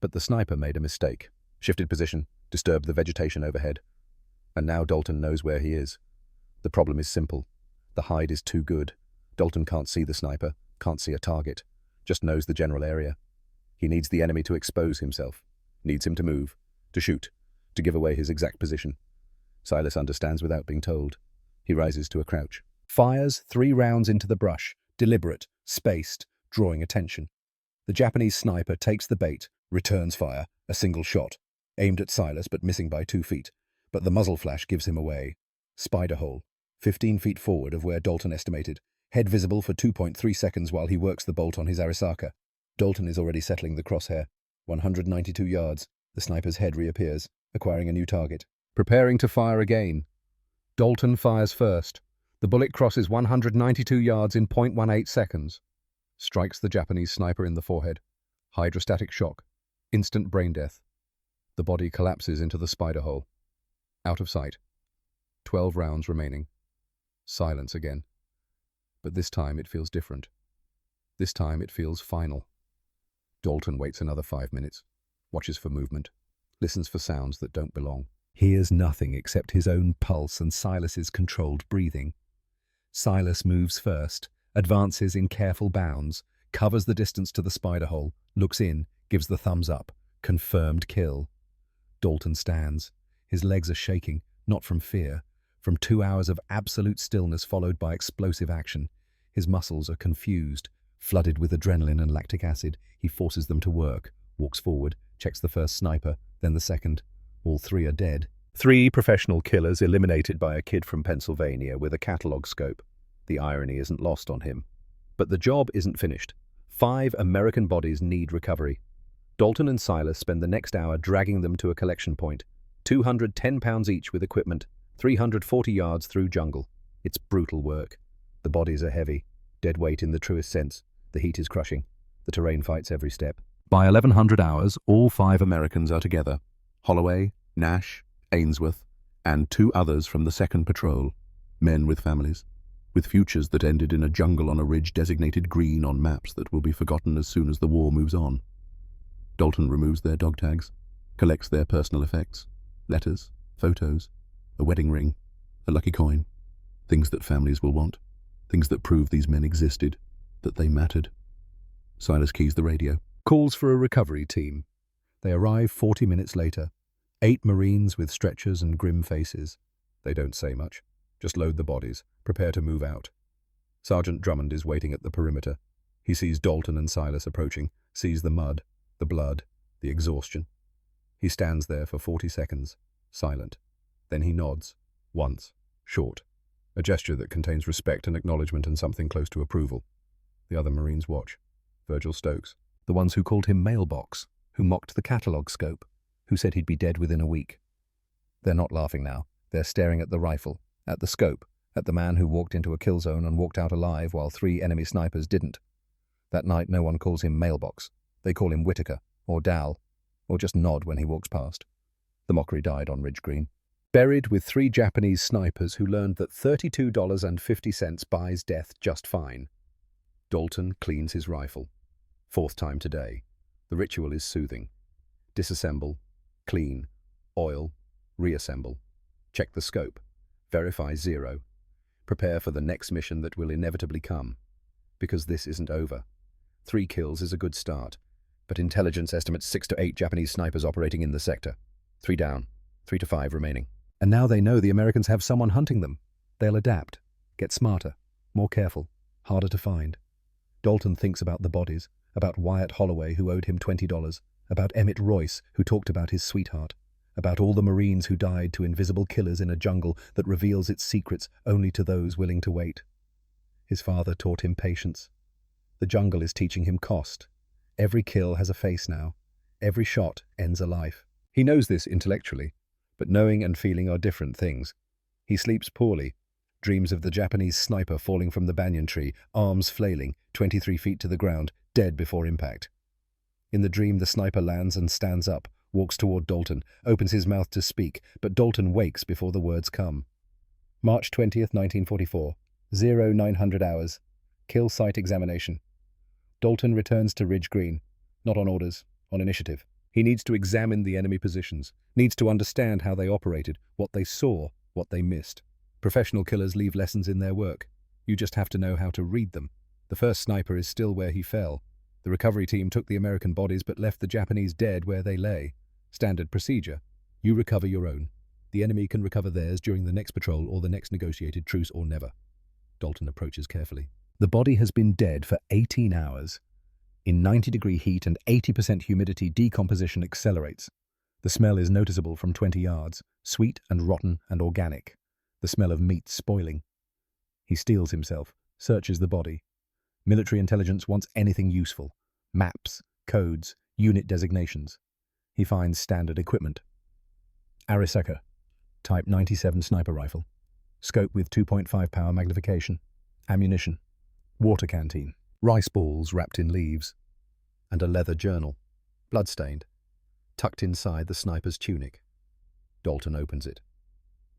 Speaker 2: But the sniper made a mistake. Shifted position, disturbed the vegetation overhead. And now Dalton knows where he is. The problem is simple. The hide is too good. Dalton can't see the sniper, can't see a target, just knows the general area. He needs the enemy to expose himself, needs him to move, to shoot, to give away his exact position. Silas understands without being told. He rises to a crouch. Fires 3 rounds into the brush, deliberate, spaced, drawing attention. The Japanese sniper takes the bait, returns fire, a single shot, aimed at Silas but missing by 2 feet. But the muzzle flash gives him away. Spider hole, 15 feet forward of where Dalton estimated. Head visible for 2.3 seconds while he works the bolt on his Arisaka. Dalton is already settling the crosshair. 192 yards. The sniper's head reappears, acquiring a new target. Preparing to fire again. Dalton fires first. The bullet crosses 192 yards in 0.18 seconds. Strikes the Japanese sniper in the forehead. Hydrostatic shock. Instant brain death. The body collapses into the spider hole. Out of sight. 12 rounds remaining. Silence again. But this time it feels different. This time it feels final. Dalton waits another 5 minutes, watches for movement, listens for sounds that don't belong. Hears nothing except his own pulse and Silas's controlled breathing. Silas moves first, advances in careful bounds, covers the distance to the spider hole, looks in, gives the thumbs up. Confirmed kill. Dalton stands. His legs are shaking, not from fear, from 2 hours of absolute stillness followed by explosive action. His muscles are confused. Flooded with adrenaline and lactic acid, he forces them to work, walks forward, checks the first sniper, then the second. All 3 are dead. 3 professional killers eliminated by a kid from Pennsylvania with a catalog scope. The irony isn't lost on him. But the job isn't finished. 5 American bodies need recovery. Dalton and Silas spend the next hour dragging them to a collection point. 210 pounds each with equipment, 340 yards through jungle. It's brutal work. The bodies are heavy, dead weight in the truest sense. The heat is crushing. The terrain fights every step. By 1100 hours, all 5 Americans are together. Holloway, Nash, Ainsworth, and 2 others from the 2nd Patrol. Men with families, with futures that ended in a jungle on a ridge designated green on maps that will be forgotten as soon as the war moves on. Dalton removes their dog tags, collects their personal effects,
Speaker 1: Letters, photos, a wedding ring, a lucky coin. Things that families will want. Things that prove these men existed, that they mattered. Silas keys the radio.
Speaker 2: Calls for a recovery team. They arrive 40 minutes later. 8 Marines with stretchers and grim faces. They don't say much. Just load the bodies. Prepare to move out. Sergeant Drummond is waiting at the perimeter. He sees Dalton and Silas approaching, sees the mud, the blood, the exhaustion. He stands there for 40 seconds, silent. Then he nods, once, short. A gesture that contains respect and acknowledgement and something close to approval. The other Marines watch. Virgil Stokes. The ones who called him Mailbox, who mocked the catalogue scope, who said he'd be dead within a week. They're not laughing now. They're staring at the rifle, at the scope, at the man who walked into a kill zone and walked out alive while 3 enemy snipers didn't. That night no one calls him Mailbox. They call him Whitaker, or Dal, or just nod when he walks past. The mockery died on Ridge Green. Buried with 3 Japanese snipers who learned that $32.50 buys death just fine. Dalton cleans his rifle. 4th time today. The ritual is soothing. Disassemble, clean, oil, reassemble. Check the scope. Verify 0. Prepare for the next mission that will inevitably come. Because this isn't over. 3 kills is a good start, but intelligence estimates 6 to 8 Japanese snipers operating in the sector. 3 down, 3 to 5 remaining. And now they know the Americans have someone hunting them. They'll adapt, get smarter, more careful, harder to find. Dalton thinks about the bodies, about Wyatt Holloway who owed him $20, about Emmett Royce who talked about his sweetheart, about all the Marines who died to invisible killers in a jungle that reveals its secrets only to those willing to wait. His father taught him patience. The jungle is teaching him cost. Every kill has a face now. Every shot ends a life. He knows this intellectually, but knowing and feeling are different things. He sleeps poorly, dreams of the Japanese sniper falling from the banyan tree, arms flailing, 23 feet to the ground, dead before impact. In the dream, the sniper lands and stands up, walks toward Dalton, opens his mouth to speak, but Dalton wakes before the words come. March 20th, 1944. 0900 hours. Kill site examination. Dalton returns to Ridge Green, not on orders, on initiative. He needs to examine the enemy positions, needs to understand how they operated, what they saw, what they missed. Professional killers leave lessons in their work. You just have to know how to read them. The first sniper is still where he fell. The recovery team took the American bodies but left the Japanese dead where they lay. Standard procedure. You recover your own. The enemy can recover theirs during the next patrol or the next negotiated truce or never. Dalton approaches carefully. The body has been dead for 18 hours. In 90-degree heat and 80% humidity, decomposition accelerates. The smell is noticeable from 20 yards, sweet and rotten and organic. The smell of meat spoiling. He steels himself, searches the body. Military intelligence wants anything useful. Maps, codes, unit designations. He finds standard equipment. Arisaka, Type 97 sniper rifle. Scope with 2.5 power magnification. Ammunition. Water canteen. Rice balls wrapped in leaves. And a leather journal. Bloodstained. Tucked inside the sniper's tunic. Dalton opens it.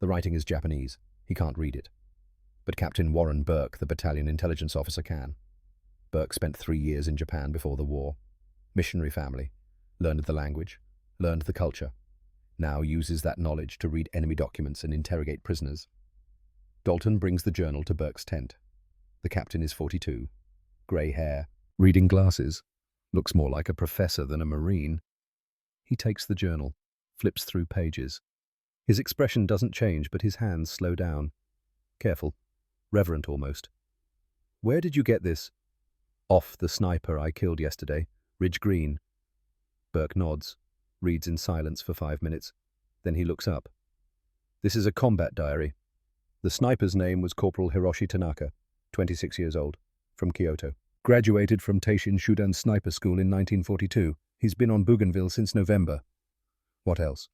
Speaker 2: The writing is Japanese. He can't read it. But Captain Warren Burke, the battalion intelligence officer, can. Burke spent 3 years in Japan before the war. Missionary family. Learned the language. Learned the culture. Now uses that knowledge to read enemy documents and interrogate prisoners. Dalton brings the journal to Burke's tent. The captain is 42. Grey hair. Reading glasses. Looks more like a professor than a Marine. He takes the journal. Flips through pages. His expression doesn't change, but his hands slow down. Careful. Reverent almost. Where did you get this? Off the sniper I killed yesterday. Ridge Green. Burke nods. Reads in silence for 5 minutes. Then he looks up. This is a combat diary. The sniper's name was Corporal Hiroshi Tanaka, 26 years old, from Kyoto. Graduated from Teishin Shudan Sniper School in 1942. He's been on Bougainville since November. What else?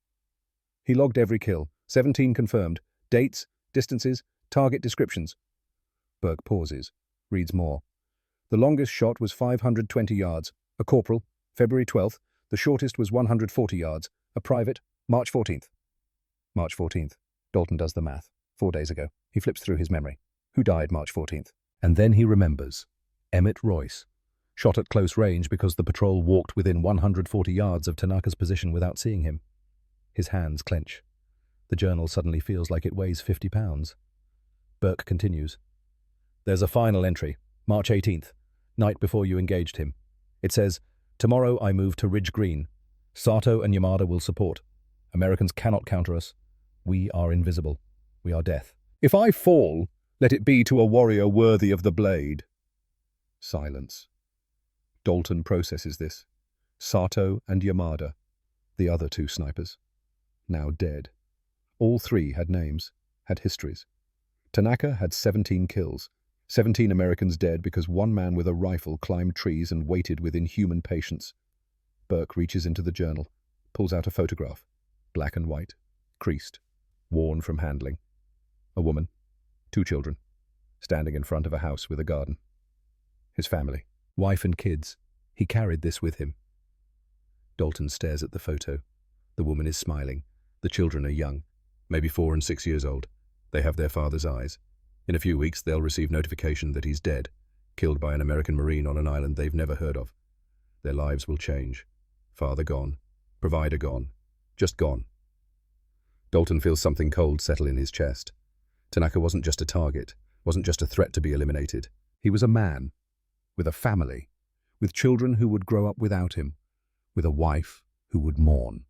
Speaker 2: He logged every kill. 17 confirmed. Dates, distances, target descriptions. Burke pauses. Reads more. The longest shot was 520 yards. A corporal, February 12th. The shortest was 140 yards. A private, March 14th. March 14th. Dalton does the math. 4 days ago. He flips through his memory. Who died March 14th? And then he remembers. Emmett Royce. Shot at close range because the patrol walked within 140 yards of Tanaka's position without seeing him. His hands clench.
Speaker 1: The journal suddenly feels like it weighs 50 pounds. Burke continues. There's a final entry, March 18th, night before you engaged him. It says, "Tomorrow I move to Ridge Green. Sato and Yamada will support. Americans cannot counter us. We are invisible. We are death. If I fall, let it be to a warrior worthy of the blade." Silence. Dalton processes this. Sato and Yamada, the other two snipers, now dead. All three had names, had histories. Tanaka had 17 kills, 17 Americans dead because one man with a rifle climbed trees and waited with inhuman patience. Burke reaches into the journal, pulls out a photograph, black and white, creased, worn from handling. A woman, 2 children, standing in front of a house with a garden. His family, wife and kids. He carried this with him. Dalton stares at the photo. The woman is smiling. The children are young, maybe 4 and 6 years old. They have their father's eyes. In a few weeks, they'll receive notification that he's dead, killed by an American Marine on an island they've never heard of. Their lives will change. Father gone. Provider gone. Just gone. Dalton feels something cold settle in his chest. Tanaka wasn't just a target, wasn't just a threat to be eliminated. He was a man, with a family, with children who would grow up without him, with a wife who would mourn.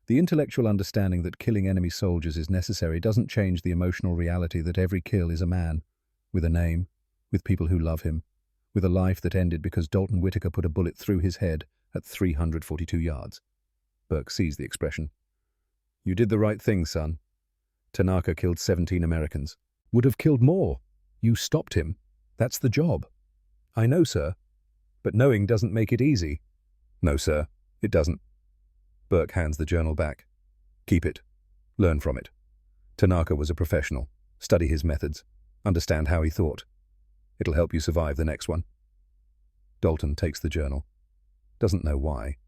Speaker 1: The intellectual understanding that killing enemy soldiers is necessary doesn't change the emotional reality that every kill is a man, with a name, with people who love him, with a life that ended because Dalton Whitaker put a bullet through his head at 342 yards. Burke sees the expression. You did the right thing, son. Tanaka killed 17 Americans. Would have killed more. You stopped him. That's the job. I know, sir. But knowing doesn't make it easy. No, sir, it doesn't. Burke hands the journal back. Keep it. Learn from it. Tanaka was a professional. Study his methods. Understand how he thought. It'll help you survive the next one. Dalton takes the journal. Doesn't know why.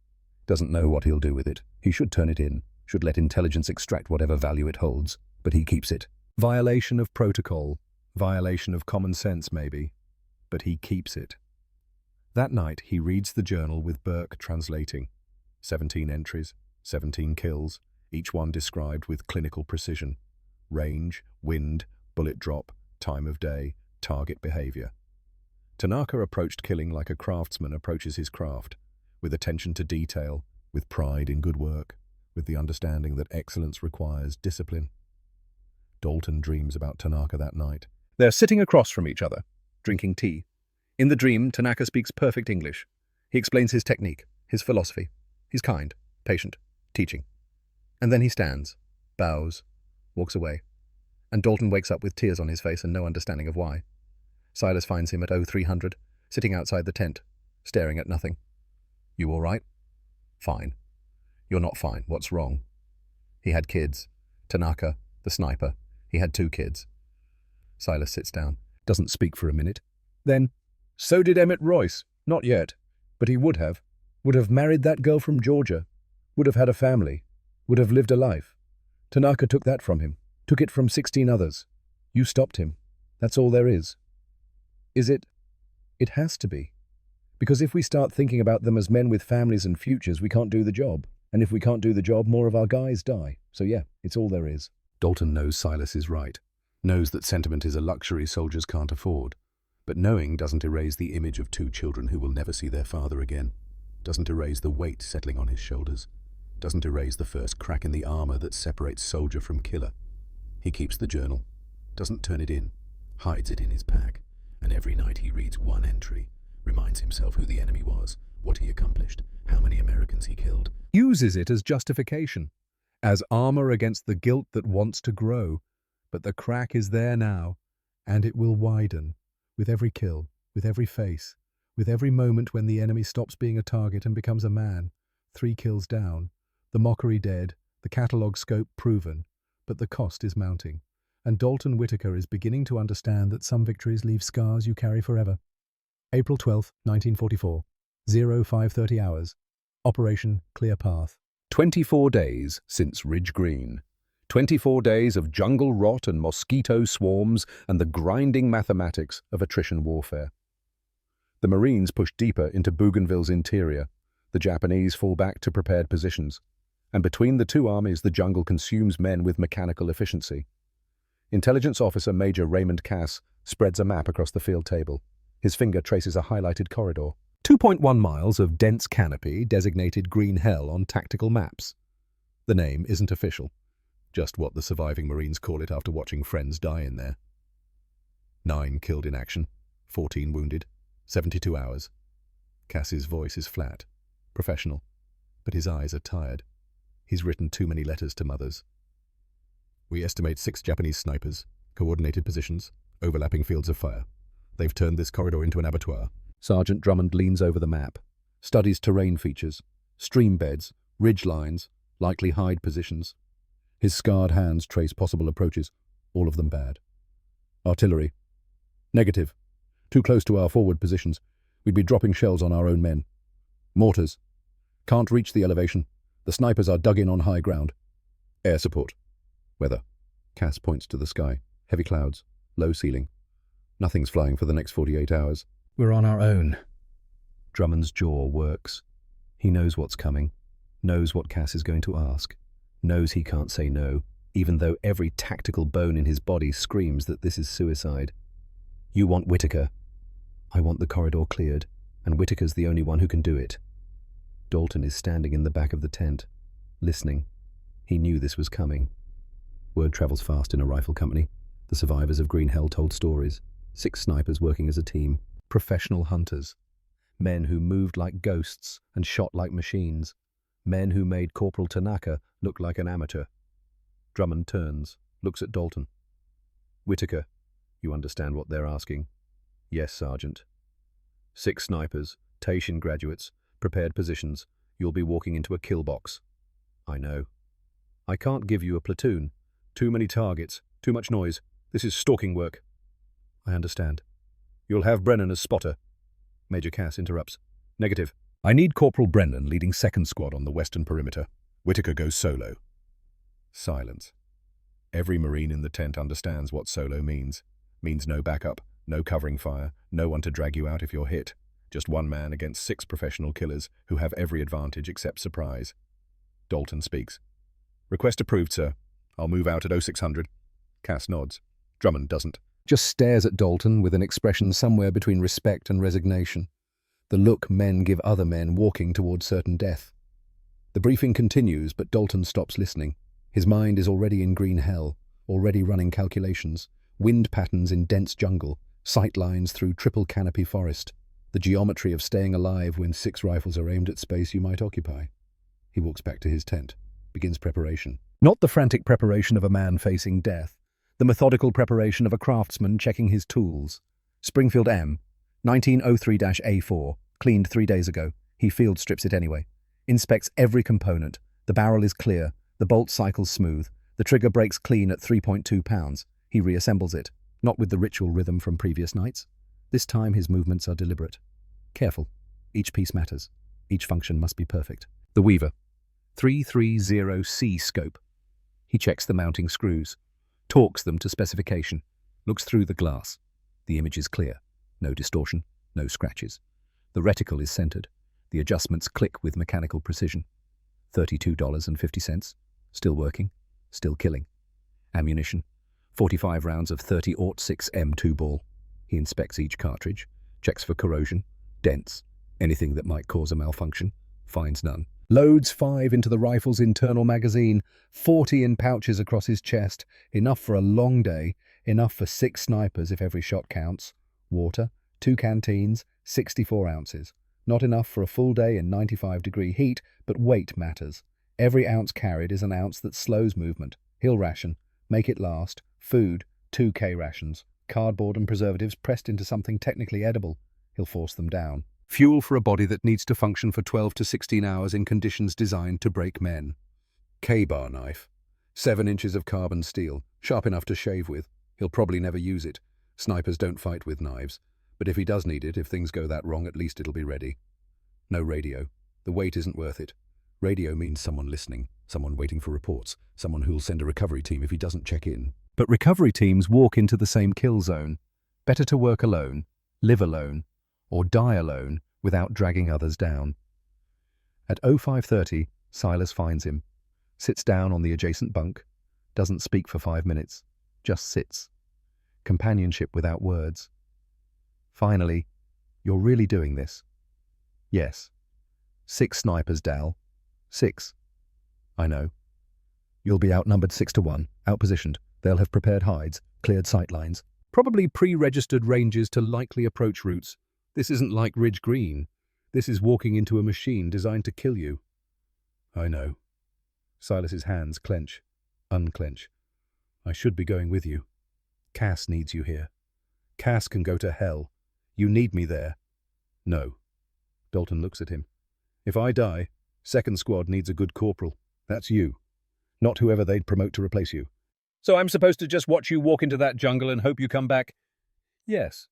Speaker 1: Doesn't know what he'll do with it. He should turn it in. Should let intelligence extract whatever value it holds. But he keeps it. Violation of protocol. Violation of common sense, maybe. But he keeps it. That night, he reads the journal with Burke translating. 17 entries, 17 kills, each one described with clinical precision. Range, wind, bullet drop, time of day, target behavior. Tanaka approached killing like a craftsman approaches his craft, with attention to detail, with pride in good work, with the understanding that excellence requires discipline. Dalton dreams about Tanaka that night. They're sitting across from each other, drinking tea. In the dream, Tanaka speaks perfect English. He explains his technique, his philosophy. He's kind, patient, teaching. And then he stands, bows, walks away. And Dalton wakes up with tears on his face and no understanding of why. Silas finds him at 0300, sitting outside the tent, staring at nothing. You all right? Fine. You're not fine. What's wrong? He had kids. Tanaka, the sniper. He had 2 kids. Silas sits down, doesn't speak for a minute. Then, so did Emmett Royce. Not yet. But he would have. Would have married that girl from Georgia. Would have had a family. Would have lived a life. Tanaka took that from him. Took it from 16 others. You stopped him. That's all there is. Is it? It has to be. Because if we start thinking about them as men with families and futures, we can't do the job. And if we can't do the job, more of our guys die. So yeah, it's all there is. Dalton knows Silas is right. Knows that sentiment is a luxury soldiers can't afford. But knowing doesn't erase the image of 2 children who will never see their father again. Doesn't erase the weight settling on his shoulders. Doesn't erase the first crack in the armor that separates soldier from killer. He keeps the journal. Doesn't turn it in. Hides it in his pack. And every night he reads one entry. Reminds himself who the enemy was, what he accomplished, how many Americans he killed. Uses it as justification. As armor against the guilt that wants to grow. But the crack is there now. And it will widen. With every kill. With every face. With every moment when the enemy stops being a target and becomes a man. 3 kills down. The mockery dead. The catalogue scope proven. But the cost is mounting. And Dalton Whitaker is beginning to understand that some victories leave scars you carry forever. April 12, 1944. 0530 hours. Operation Clear Path. 24 days since Ridge Green. 24 days of jungle rot and mosquito swarms and the grinding mathematics of attrition warfare. The Marines push deeper into Bougainville's interior. The Japanese fall back to prepared positions.
Speaker 2: And between the two armies, the jungle consumes men with mechanical efficiency. Intelligence Officer Major Raymond Cass spreads a map across the field table. His finger traces a highlighted corridor. 2.1 miles of dense canopy designated Green Hell on tactical maps. The name isn't official, just what the surviving Marines call it after watching friends die in there. 9 killed in action, 14 wounded, 72 hours. Cass's voice is flat, professional, but his eyes are tired. He's written too many letters to mothers. We estimate 6 Japanese snipers, coordinated positions, overlapping fields of fire. They've turned this corridor into an abattoir. Sergeant Drummond leans over the map, studies terrain features, stream beds, ridge lines, likely hide positions. His scarred hands trace possible approaches, all of them bad. Artillery. Negative. Too close to our forward positions. We'd be dropping shells on our own men. Mortars. Can't reach the elevation. The snipers are dug in on high ground. Air support. Weather. Cass points to the sky. Heavy clouds. Low ceiling. Nothing's flying for the next 48 hours.
Speaker 1: We're on our own.
Speaker 2: Drummond's jaw works. He knows what's coming. Knows what Cass is going to ask. Knows he can't say no, even though every tactical bone in his body screams that this is suicide. You want Whitaker. I want the corridor cleared, and Whitaker's the only one who can do it. Dalton is standing in the back of the tent, listening. He knew this was coming. Word travels fast in a rifle company. The survivors of Green Hell told stories. 6 snipers working as a team. Professional hunters. Men who moved like ghosts and shot like machines. Men who made Corporal Tanaka look like an amateur. Drummond turns, looks at Dalton. Whitaker, you understand what they're asking? Yes, Sergeant. 6 snipers, Taishan graduates, prepared positions. You'll be walking into a kill box. I know. I can't give you a platoon. Too many targets, too much noise. This is stalking work. I understand. You'll have Brennan as spotter. Major Cass interrupts. Negative. I need Corporal Brennan leading 2nd Squad on the western perimeter. Whitaker goes solo. Silence. Every Marine in the tent understands what solo means. Means no backup, no covering fire, no one to drag you out if you're hit. Just one man against 6 professional killers who have every advantage except surprise. Dalton speaks. Request approved, sir. I'll move out at 0600. Cass nods. Drummond doesn't. Just stares at Dalton with an expression somewhere between respect and resignation. The look men give other men walking towards certain death. The briefing continues, but Dalton stops listening. His mind is already in Green Hell, already running calculations. Wind patterns in dense jungle, sight lines through triple canopy forest. The geometry of staying alive when 6 rifles are aimed at space you might occupy. He walks back to his tent, begins preparation. Not the frantic preparation of a man facing death, the methodical preparation of a craftsman checking his tools. Springfield M, 1903-A4, cleaned 3 days ago. He field strips it anyway. Inspects every component. The barrel is clear. The bolt cycles smooth. The trigger breaks clean at 3.2 pounds. He reassembles it, not with the ritual rhythm from previous nights. This time his movements are deliberate. Careful. Each piece matters. Each function must be perfect. The Weaver. 330C scope. He checks the mounting screws, torques them to specification, looks through the glass. The image is clear. No distortion, no scratches. The reticle is centered. The adjustments click with mechanical precision. $32.50. Still working. Still killing. Ammunition. 45 rounds of 30-06 M2 ball. He inspects each cartridge, checks for corrosion, dents, anything that might cause a malfunction, finds none. Loads 5 into the rifle's internal magazine, 40 in pouches across his chest, enough for a long day, enough for 6 snipers if every shot counts. Water, 2 canteens, 64 ounces. Not enough for a full day in 95-degree heat, but weight matters. Every ounce carried is an ounce that slows movement. He'll ration, make it last. Food, 2 K rations. Cardboard and preservatives pressed into something technically edible. He'll force them down. Fuel for a body that needs to function for 12 to 16 hours in conditions designed to break men. K-bar knife. 7 inches of carbon steel, sharp enough to shave with. He'll probably never use it. Snipers don't fight with knives. But if he does need it, if things go that wrong, at least it'll be ready. No radio. The wait isn't worth it. Radio means someone listening, someone waiting for reports, someone who'll send a recovery team if he doesn't check in. But recovery teams walk into the same kill zone. Better to work alone, live alone, or die alone without dragging others down. At 0530, Silas finds him, Sits down on the adjacent bunk, doesn't speak for 5 minutes, just sits. Companionship without words. Finally, "You're really doing this?" "Yes." "6 snipers, Dal. 6. "I know." "You'll be outnumbered 6-1, outpositioned. They'll have prepared hides, cleared sight lines. Probably pre-registered ranges to likely approach routes. This isn't like Ridge Green. This is walking into a machine designed to kill you." "I know." Silas's hands clench, unclench. "I should be going with you. Cass needs you here. Cass can go to hell. You need me there." "No." Dalton looks at him. "If I die, 2nd Squad needs a good corporal. That's you. Not whoever they'd promote to replace you." "So I'm supposed to just watch you walk into that jungle and hope you come back?" "Yes."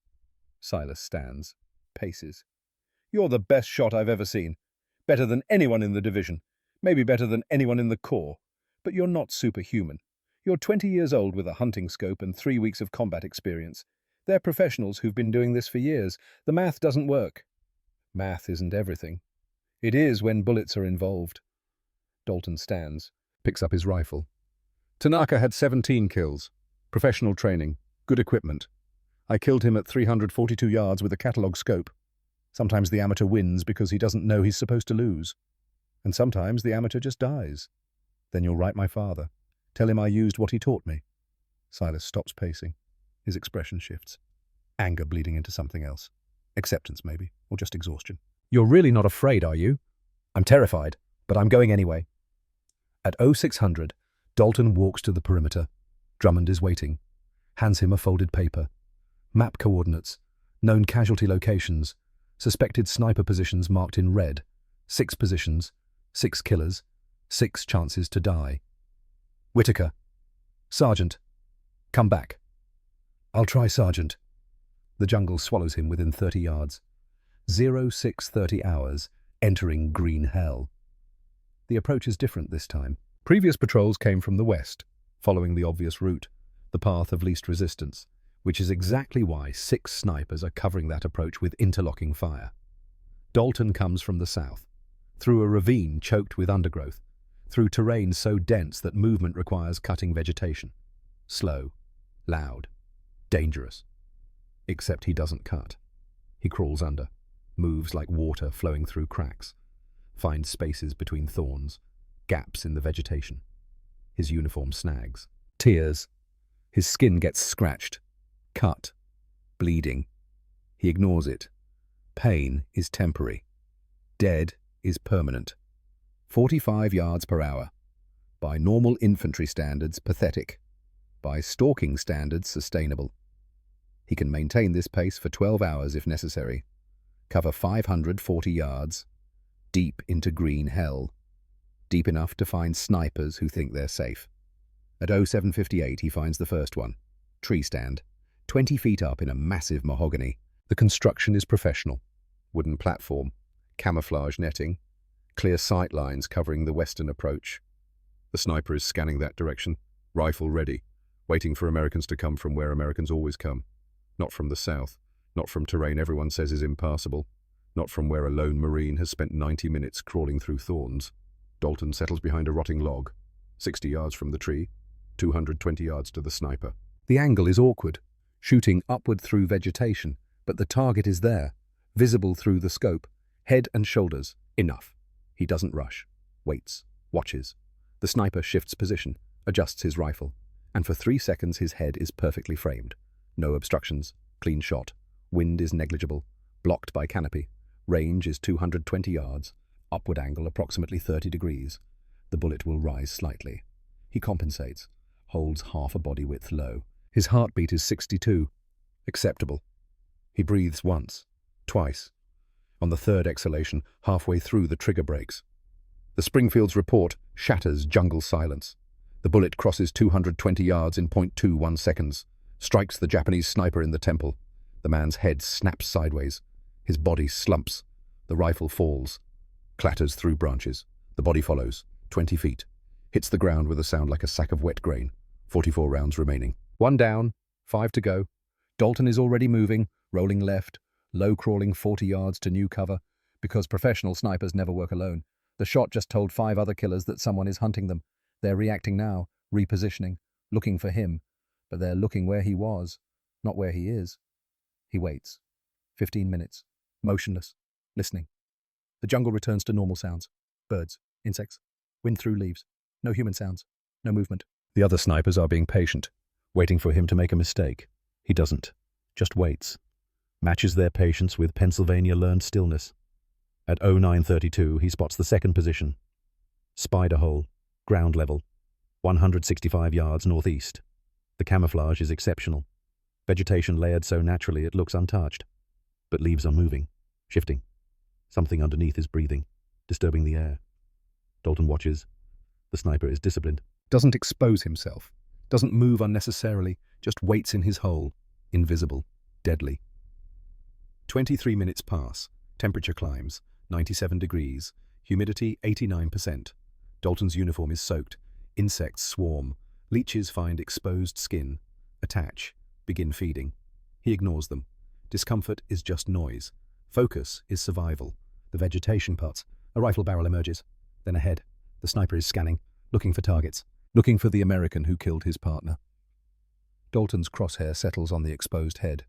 Speaker 2: Silas stands, paces. "You're the best shot I've ever seen. Better than anyone in the division. Maybe better than anyone in the Corps. But you're not superhuman. You're 20 years old with a hunting scope and 3 weeks of combat experience. They're professionals who've been doing this for years. The math doesn't work." "Math isn't everything." "It is when bullets are involved." Dalton stands, picks up his rifle. "Tanaka had 17 kills. Professional training. Good equipment. I killed him at 342 yards with a catalogue scope. Sometimes the amateur wins because he doesn't know he's supposed to lose. And sometimes the amateur just dies. Then you'll write my father. Tell him I used what he taught me." Silas stops pacing. His expression shifts. Anger bleeding into something else. Acceptance, maybe, or just exhaustion. "You're really not afraid, are you?" "I'm terrified, but I'm going anyway." At 0600, Dalton walks to the perimeter. Drummond is waiting. Hands him a folded paper. Map coordinates. Known casualty locations. Suspected sniper positions marked in red. 6 positions. 6 killers. 6 chances to die. "Whitaker. Sergeant. Come back." "I'll try, Sergeant." The jungle swallows him within 30 yards. 0630 hours, entering green hell. The approach is different this time. Previous patrols came from the west, following the obvious route, the path of least resistance, which is exactly why 6 snipers are covering that approach with interlocking fire. Dalton comes from the south, through a ravine choked with undergrowth, through terrain so dense that movement requires cutting vegetation. Slow, loud, dangerous. Except he doesn't cut. He crawls under, moves like water flowing through cracks, finds spaces between thorns, gaps in the vegetation. His uniform snags. Tears. His skin gets scratched, cut, bleeding. He ignores it. Pain is temporary. Dead is permanent. 45 yards per hour. By normal infantry standards, pathetic. By stalking standards, sustainable. He can maintain this pace for 12 hours if necessary. Cover 540 yards. Deep into green hell. Deep enough to find snipers who think they're safe. At 0758 he finds the first one. Tree stand. 20 feet up in a massive mahogany. The construction is professional. Wooden platform. Camouflage netting. Clear sight lines covering the western approach. The sniper is scanning that direction. Rifle ready. Waiting for Americans to come from where Americans always come. Not from the south. Not from terrain everyone says is impassable. Not from where a lone Marine has spent 90 minutes crawling through thorns. Dalton settles behind a rotting log. 60 yards from the tree. 220 yards to the sniper. The angle is awkward. Shooting upward through vegetation. But the target is there. Visible through the scope. Head and shoulders. Enough. He doesn't rush. Waits. Watches. The sniper shifts position. Adjusts his rifle. And for 3 seconds his head is perfectly framed. No obstructions. Clean shot. Wind is negligible. Blocked by canopy. Range is 220 yards. Upward angle approximately 30 degrees. The bullet will rise slightly. He compensates. Holds half a body width low. His heartbeat is 62. Acceptable. He breathes once. Twice. On the third exhalation, halfway through the trigger breaks. The Springfield's report shatters jungle silence. The bullet crosses 220 yards in 0.21 seconds. Strikes the Japanese sniper in the temple. The man's head snaps sideways. His body slumps. The rifle falls. Clatters through branches. The body follows. 20 feet. Hits the ground with a sound like a sack of wet grain. 44 rounds remaining. 1 down. 5 to go. Dalton is already moving, rolling left, low crawling 40 yards to new cover. Because professional snipers never work alone. The shot just told 5 other killers that someone is hunting them.
Speaker 1: They're reacting now, repositioning, looking for him, but they're looking where he was, not where he is. He waits. 15 minutes, motionless, listening. The jungle returns to normal sounds. Birds, insects, wind through leaves. No human sounds, no movement.
Speaker 2: The other snipers are being patient, waiting for him to make a mistake. He doesn't, just waits. Matches their patience with Pennsylvania-learned stillness. At 0932, he spots the second position. Spider hole, ground level, 165 yards northeast. The camouflage is exceptional. Vegetation layered so naturally it looks untouched. But leaves are moving, shifting. Something underneath is breathing, disturbing the air. Dalton watches. The sniper is disciplined. Doesn't expose himself. Doesn't move unnecessarily. Just waits in his hole. Invisible. Deadly. 23 minutes pass. Temperature climbs. 97 degrees. Humidity 89%. Dalton's uniform is soaked. Insects swarm. Leeches find exposed skin. Attach. Begin feeding. He ignores them. Discomfort is just noise. Focus is survival. The vegetation parts. A rifle barrel emerges. Then ahead. The sniper is scanning, looking for targets. Looking for the American who killed his partner. Dalton's crosshair settles on the exposed head.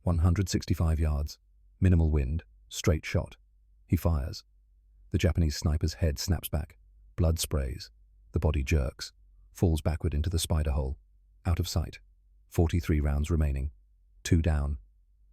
Speaker 2: 165 yards. Minimal wind. Straight shot. He fires. The Japanese sniper's head snaps back. Blood sprays. The body jerks. Falls backward into the spider hole. Out of sight. 43 rounds remaining. 2 down.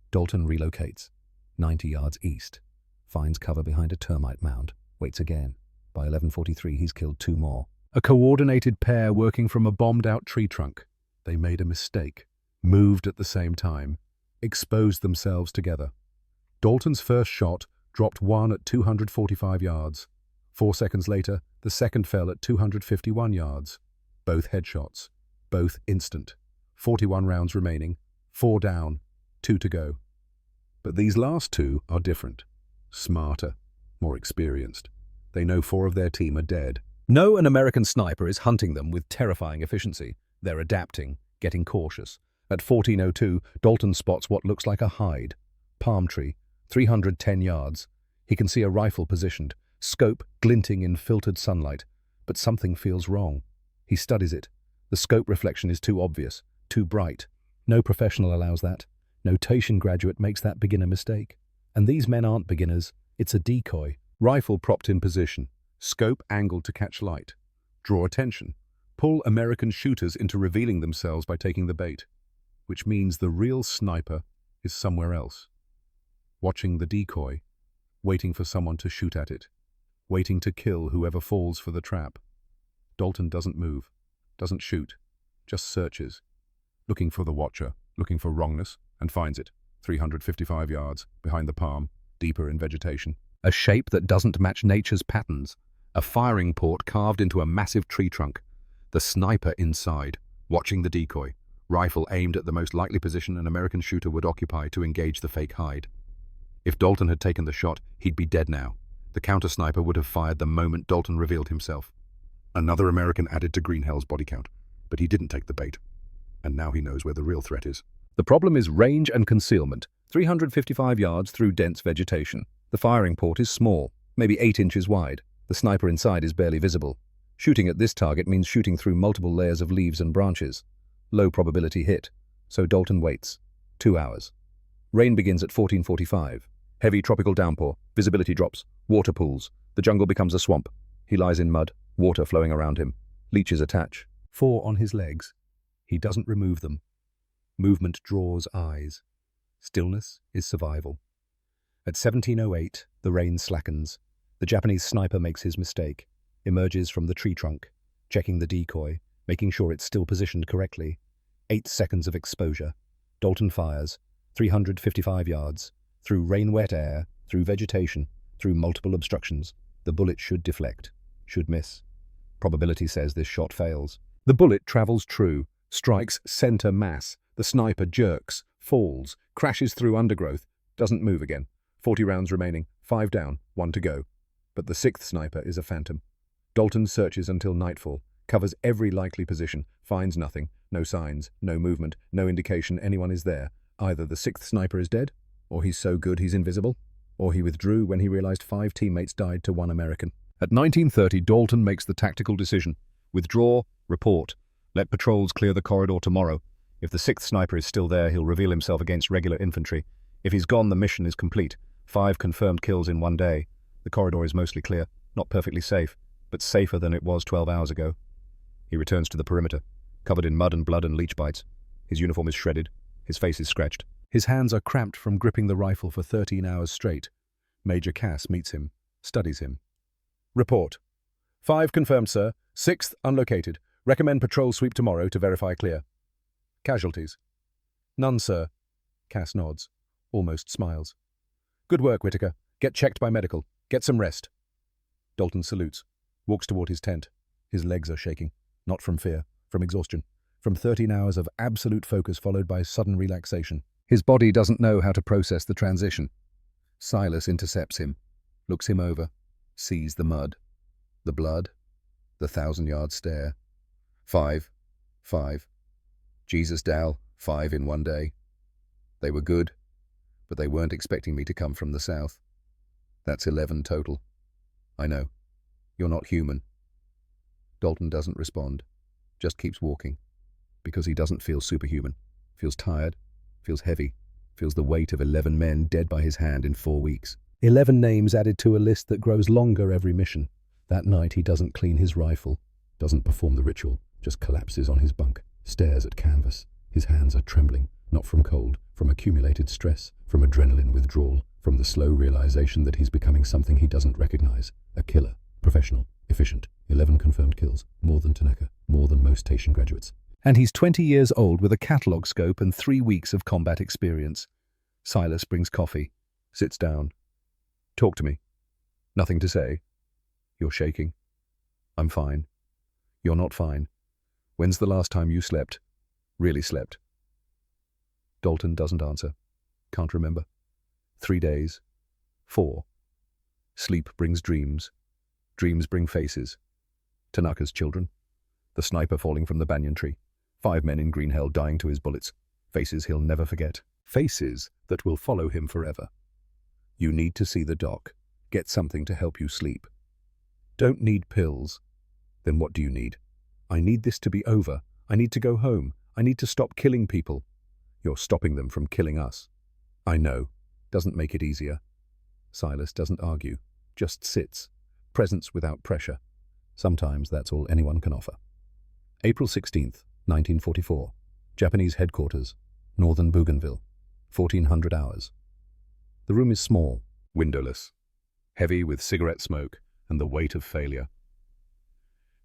Speaker 2: Dalton relocates. 90 yards east. Finds cover behind a termite mound. Waits again. By 11:43, he's killed 2 more. A coordinated pair working from a bombed-out tree trunk. They made a mistake. Moved at the same time. Exposed themselves together. Dalton's first shot dropped one at 245 yards. 4 seconds later, the second fell at 251 yards. Both headshots. Both instant. 41 rounds remaining. 4 down. 2 to go. But these last 2 are different. Smarter. More experienced. They know 4 of their team are dead. No, an American sniper is hunting them with terrifying efficiency. They're adapting, getting cautious. At 14:02, Dalton spots what looks like a hide. Palm tree, 310 yards. He can see a rifle positioned, scope glinting in filtered sunlight. But something feels wrong. He studies it. The scope reflection is too obvious, too bright. No professional allows that. Notation graduate makes that beginner mistake. And these men aren't beginners. It's a decoy. Rifle propped in position. Scope angled to catch light. Draw attention. Pull American shooters into revealing themselves by taking the bait. Which means the real sniper is somewhere else. Watching the decoy. Waiting for someone to shoot at it. Waiting to kill whoever falls for the trap. Dalton doesn't move. Doesn't shoot. Just searches. Looking for the watcher. Looking for wrongness. And finds it. 355 yards. Behind the palm. Deeper in vegetation. A shape that doesn't match nature's patterns. A firing port carved into a massive tree trunk. The sniper inside, watching the decoy. Rifle aimed at the most likely position an American shooter would occupy to engage the fake hide. If Dalton had taken the shot, he'd be dead now. The counter-sniper would have fired the moment Dalton revealed himself. Another American added to Greenhell's body count, but he didn't take the bait. And now he knows where the real threat is. The problem is range and concealment. 355 yards through dense vegetation. The firing port is small, maybe 8 inches wide. The sniper inside is barely visible. Shooting at this target means shooting through multiple layers of leaves and branches. Low probability hit. So Dalton waits. 2 hours. Rain begins at 14:45. Heavy tropical downpour. Visibility drops. Water pools. The jungle becomes a swamp. He lies in mud, water flowing around him. Leeches attach. 4 on his legs. He doesn't remove them. Movement draws eyes. Stillness is survival. At 17:08, the rain slackens. The Japanese sniper makes his mistake, emerges from the tree trunk, checking the decoy, making sure it's still positioned correctly. 8 seconds of exposure. Dalton fires, 355 yards, through rain-wet air, through vegetation, through multiple obstructions. The bullet should deflect, should miss. Probability says this shot fails. The bullet travels true, strikes center mass. The sniper jerks, falls, crashes through undergrowth, doesn't move again. 40 rounds remaining, 5 down, 1 to go. But the 6th sniper is a phantom. Dalton searches until nightfall, covers every likely position, finds nothing, no signs, no movement, no indication anyone is there. Either the 6th sniper is dead, or he's so good he's invisible, or he withdrew when he realized 5 teammates died to 1 American. At 19:30, Dalton makes the tactical decision.
Speaker 3: Withdraw, report. Let patrols clear the corridor tomorrow. If the 6th sniper is still there, he'll reveal himself against regular infantry. If he's gone, the mission is complete. 5 confirmed kills in 1 day. The corridor is mostly clear, not perfectly safe, but safer than it was 12 hours ago. He returns to the perimeter, covered in mud and blood and leech bites. His uniform is shredded. His face is scratched.
Speaker 2: His hands are cramped from gripping the rifle for 13 hours straight. Major Cass meets him, studies him. Report. 5 confirmed, sir. 6th unlocated. Recommend patrol sweep tomorrow to verify clear. Casualties. None, sir. Cass nods, almost smiles. Good work, Whitaker. Get checked by medical. Get some rest. Dalton salutes, walks toward his tent. His legs are shaking, not from fear, from exhaustion, from 13 hours of absolute focus followed by sudden relaxation. His body doesn't know how to process the transition. Silas intercepts him, looks him over, sees the mud, the blood, the 1,000-yard stare. 5. Jesus Dal, 5 in 1 day. They were good, but they weren't expecting me to come from the south. That's 11 total. I know. You're not human. Dalton doesn't respond, just keeps walking, because he doesn't feel superhuman, feels tired, feels heavy, feels the weight of 11 men dead by his hand in 4 weeks. 11 names added to a list that grows longer every mission. That night he doesn't clean his rifle, doesn't perform the ritual, just collapses on his bunk, stares at canvas. His hands are trembling, not from cold, from accumulated stress, from adrenaline withdrawal, from the slow realization that he's becoming something he doesn't recognize. A killer, professional, efficient. 11 confirmed kills, more than Tanaka, more than most station graduates. And he's 20 years old with a catalog scope and 3 weeks of combat experience. Silas brings coffee, sits down. Talk to me. Nothing to say. You're shaking. I'm fine. You're not fine. When's the last time you slept? Really slept? Dalton doesn't answer. Can't remember. 3 days. 4. Sleep brings dreams. Dreams bring faces. Tanaka's children. The sniper falling from the banyan tree. 5 men in green hell dying to his bullets. Faces he'll never forget. Faces that will follow him forever. You need to see the doc. Get something to help you sleep. Don't need pills. Then what do you need? I need this to be over. I need to go home. I need to stop killing people. You're stopping them from killing us. I know. Doesn't make it easier. Silas doesn't argue. Just sits. Presence without pressure. Sometimes that's all anyone can offer. April 16th, 1944. Japanese headquarters. Northern Bougainville. 1400 hours. The room is small, windowless, heavy with cigarette smoke and the weight of failure.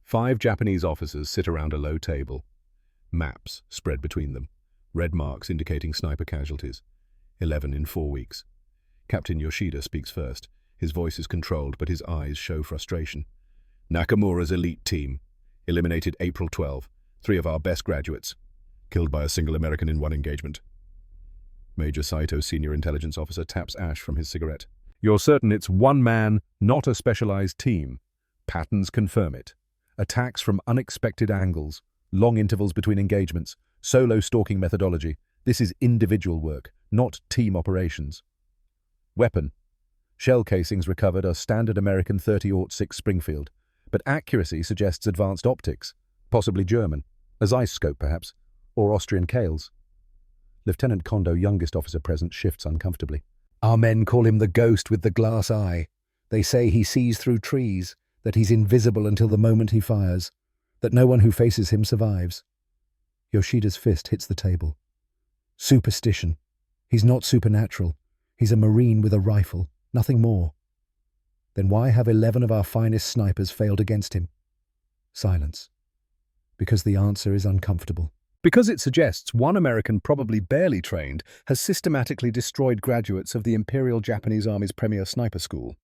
Speaker 2: 5 Japanese officers sit around a low table. Maps spread between them. Red marks indicating sniper casualties. 11 in 4 weeks. Captain Yoshida speaks first. His voice is controlled, but his eyes show frustration. Nakamura's elite team. Eliminated April 12. 3 of our best graduates. Killed by a single American in 1 engagement. Major Saito, senior intelligence officer, taps ash from his cigarette. You're certain it's 1 man, not a specialized team? Patterns confirm it. Attacks from unexpected angles. Long intervals between engagements. Solo stalking methodology. This is individual work, not team operations. Weapon. Shell casings recovered are standard American 30-06 Springfield, but accuracy suggests advanced optics, possibly German, a Zeiss scope perhaps, or Austrian Kales. Lieutenant Kondo, youngest officer present, shifts uncomfortably. Our men call him the ghost with the glass eye. They say he sees through trees, that he's invisible until the moment he fires, that no one who faces him survives. Yoshida's fist hits the table. Superstition. He's not supernatural. He's a Marine with a rifle, nothing more. Then why have 11 of our finest snipers failed against him? Silence. Because the answer is uncomfortable. Because it suggests 1 American, probably barely trained, has systematically destroyed graduates of the Imperial Japanese Army's premier sniper school.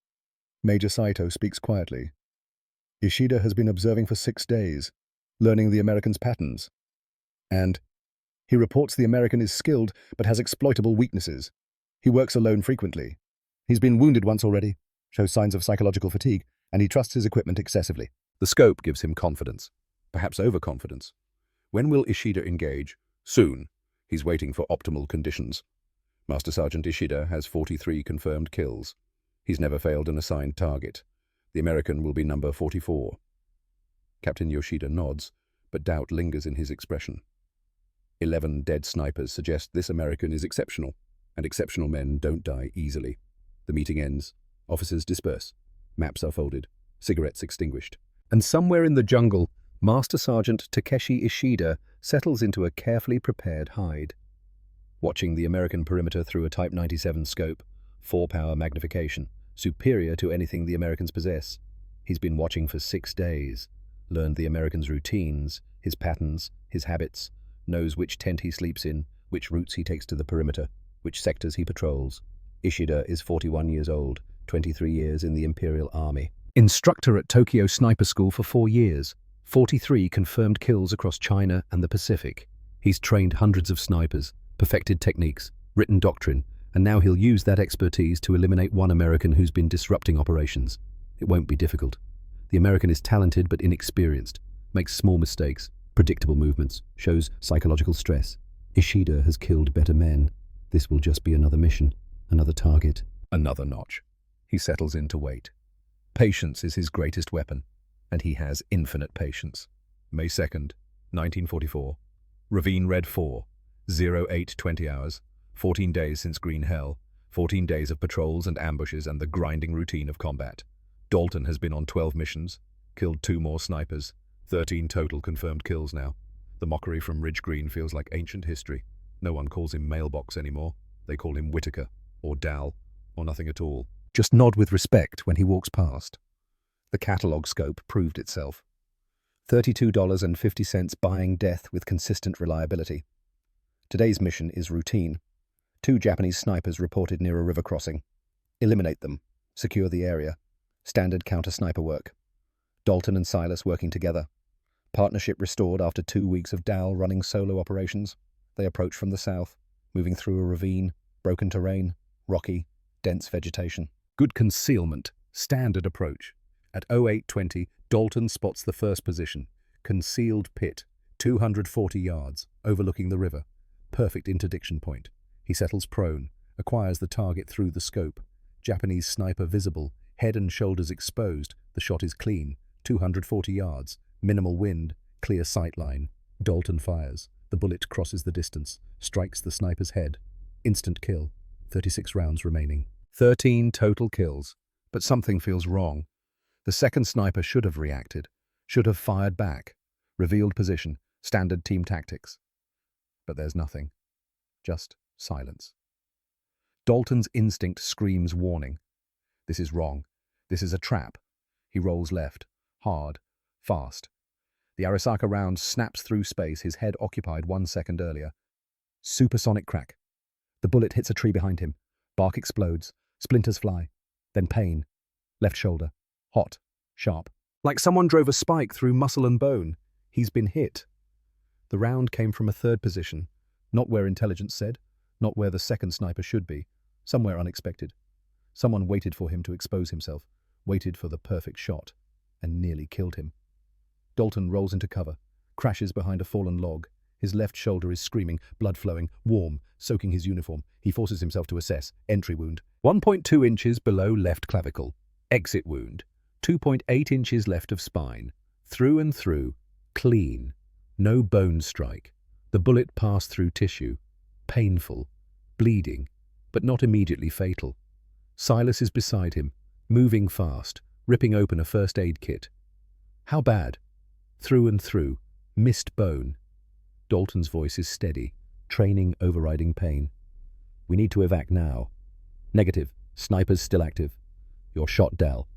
Speaker 2: Major Saito speaks quietly. Yoshida has been observing for 6 days, learning the American's patterns. And he reports the American is skilled but has exploitable weaknesses. He works alone frequently. He's been wounded once already, shows signs of psychological fatigue, and he trusts his equipment excessively. The scope gives him confidence, perhaps overconfidence. When will Ishida engage? Soon. He's waiting for optimal conditions. Master Sergeant Ishida has 43 confirmed kills. He's never failed an assigned target. The American will be number 44.
Speaker 1: Captain Yoshida nods, but doubt lingers in his expression. 11 dead snipers suggest this American is exceptional, and exceptional men don't die easily. The meeting ends. Officers disperse. Maps are folded. Cigarettes extinguished. And somewhere in the jungle, Master Sergeant Takeshi Ishida settles into a carefully prepared hide. Watching the American perimeter through a Type 97 scope, 4-power magnification, superior to anything the Americans possess. He's been watching for 6 days, learned the Americans' routines, his patterns, his habits, knows which tent he sleeps in, which routes he takes to the perimeter, which sectors he patrols. Ishida is 41 years old, 23 years in the Imperial Army. Instructor at Tokyo Sniper School for 4 years, 43 confirmed kills across China and the Pacific. He's trained hundreds of snipers, perfected techniques, written doctrine, and now he'll use that expertise to eliminate one American who's been disrupting operations. It won't be difficult. The American is talented but inexperienced, makes small mistakes, predictable movements, shows psychological stress. Ishida has killed better men. This will just be another mission, another target. Another notch. He settles in to wait. Patience is his greatest weapon, and he has infinite patience. May 2nd, 1944. Ravine Red 4, 0820 hours, 14 days since Green Hell, 14 days of patrols and ambushes and the grinding routine of combat. Dalton has been on 12 missions, killed 2 more snipers, 13 total confirmed kills now. The mockery from Ridge Green feels like ancient history. No one calls him Mailbox anymore. They call him Whitaker, or Dal, or nothing at all. Just nod with respect when he walks past. The catalogue scope proved itself. $32.50 buying death with consistent reliability. Today's mission is routine. 2 Japanese snipers reported near a river crossing. Eliminate them. Secure the area. Standard counter-sniper work. Dalton and Silas working together. Partnership restored after 2 weeks of Dal running solo operations. They approach from the south, moving through a ravine, broken terrain, rocky, dense vegetation. Good concealment, standard approach. At 0820, Dalton spots the first position. Concealed pit, 240 yards, overlooking the river. Perfect interdiction point. He settles prone, acquires the target through the scope. Japanese sniper visible, head and shoulders exposed. The shot is clean, 240 yards, minimal wind, clear sight line. Dalton fires. The bullet crosses the distance, strikes the sniper's head. Instant kill. 36 rounds remaining. 13 total kills. But something feels wrong. The second sniper should have reacted, should have fired back. Revealed position, standard team tactics. But there's nothing. Just silence. Dalton's instinct screams warning. This is wrong. This is a trap. He rolls left, hard, fast. The Arisaka round snaps through space, his head occupied 1 second earlier. Supersonic crack. The bullet hits a tree behind him. Bark explodes. Splinters fly. Then pain. Left shoulder. Hot. Sharp. Like someone drove a spike through muscle and bone. He's been hit. The round came from a third position. Not where intelligence said. Not where the second sniper should be. Somewhere unexpected. Someone waited for him to expose himself. Waited for the perfect shot. And nearly killed him. Dalton rolls into cover. Crashes behind a fallen log. His left shoulder is screaming, blood flowing, warm, soaking his uniform. He forces himself to assess. Entry wound. 1.2 inches below left clavicle. Exit wound. 2.8 inches left of spine. Through and through. Clean. No bone strike. The bullet passed through tissue. Painful. Bleeding. But not immediately fatal. Silas is beside him, moving fast, ripping open a first aid kit. How bad? Through and through. Missed bone. Dalton's voice is steady, training overriding pain. We need to evac now. Negative. Snipers still active. You're shot, Dal.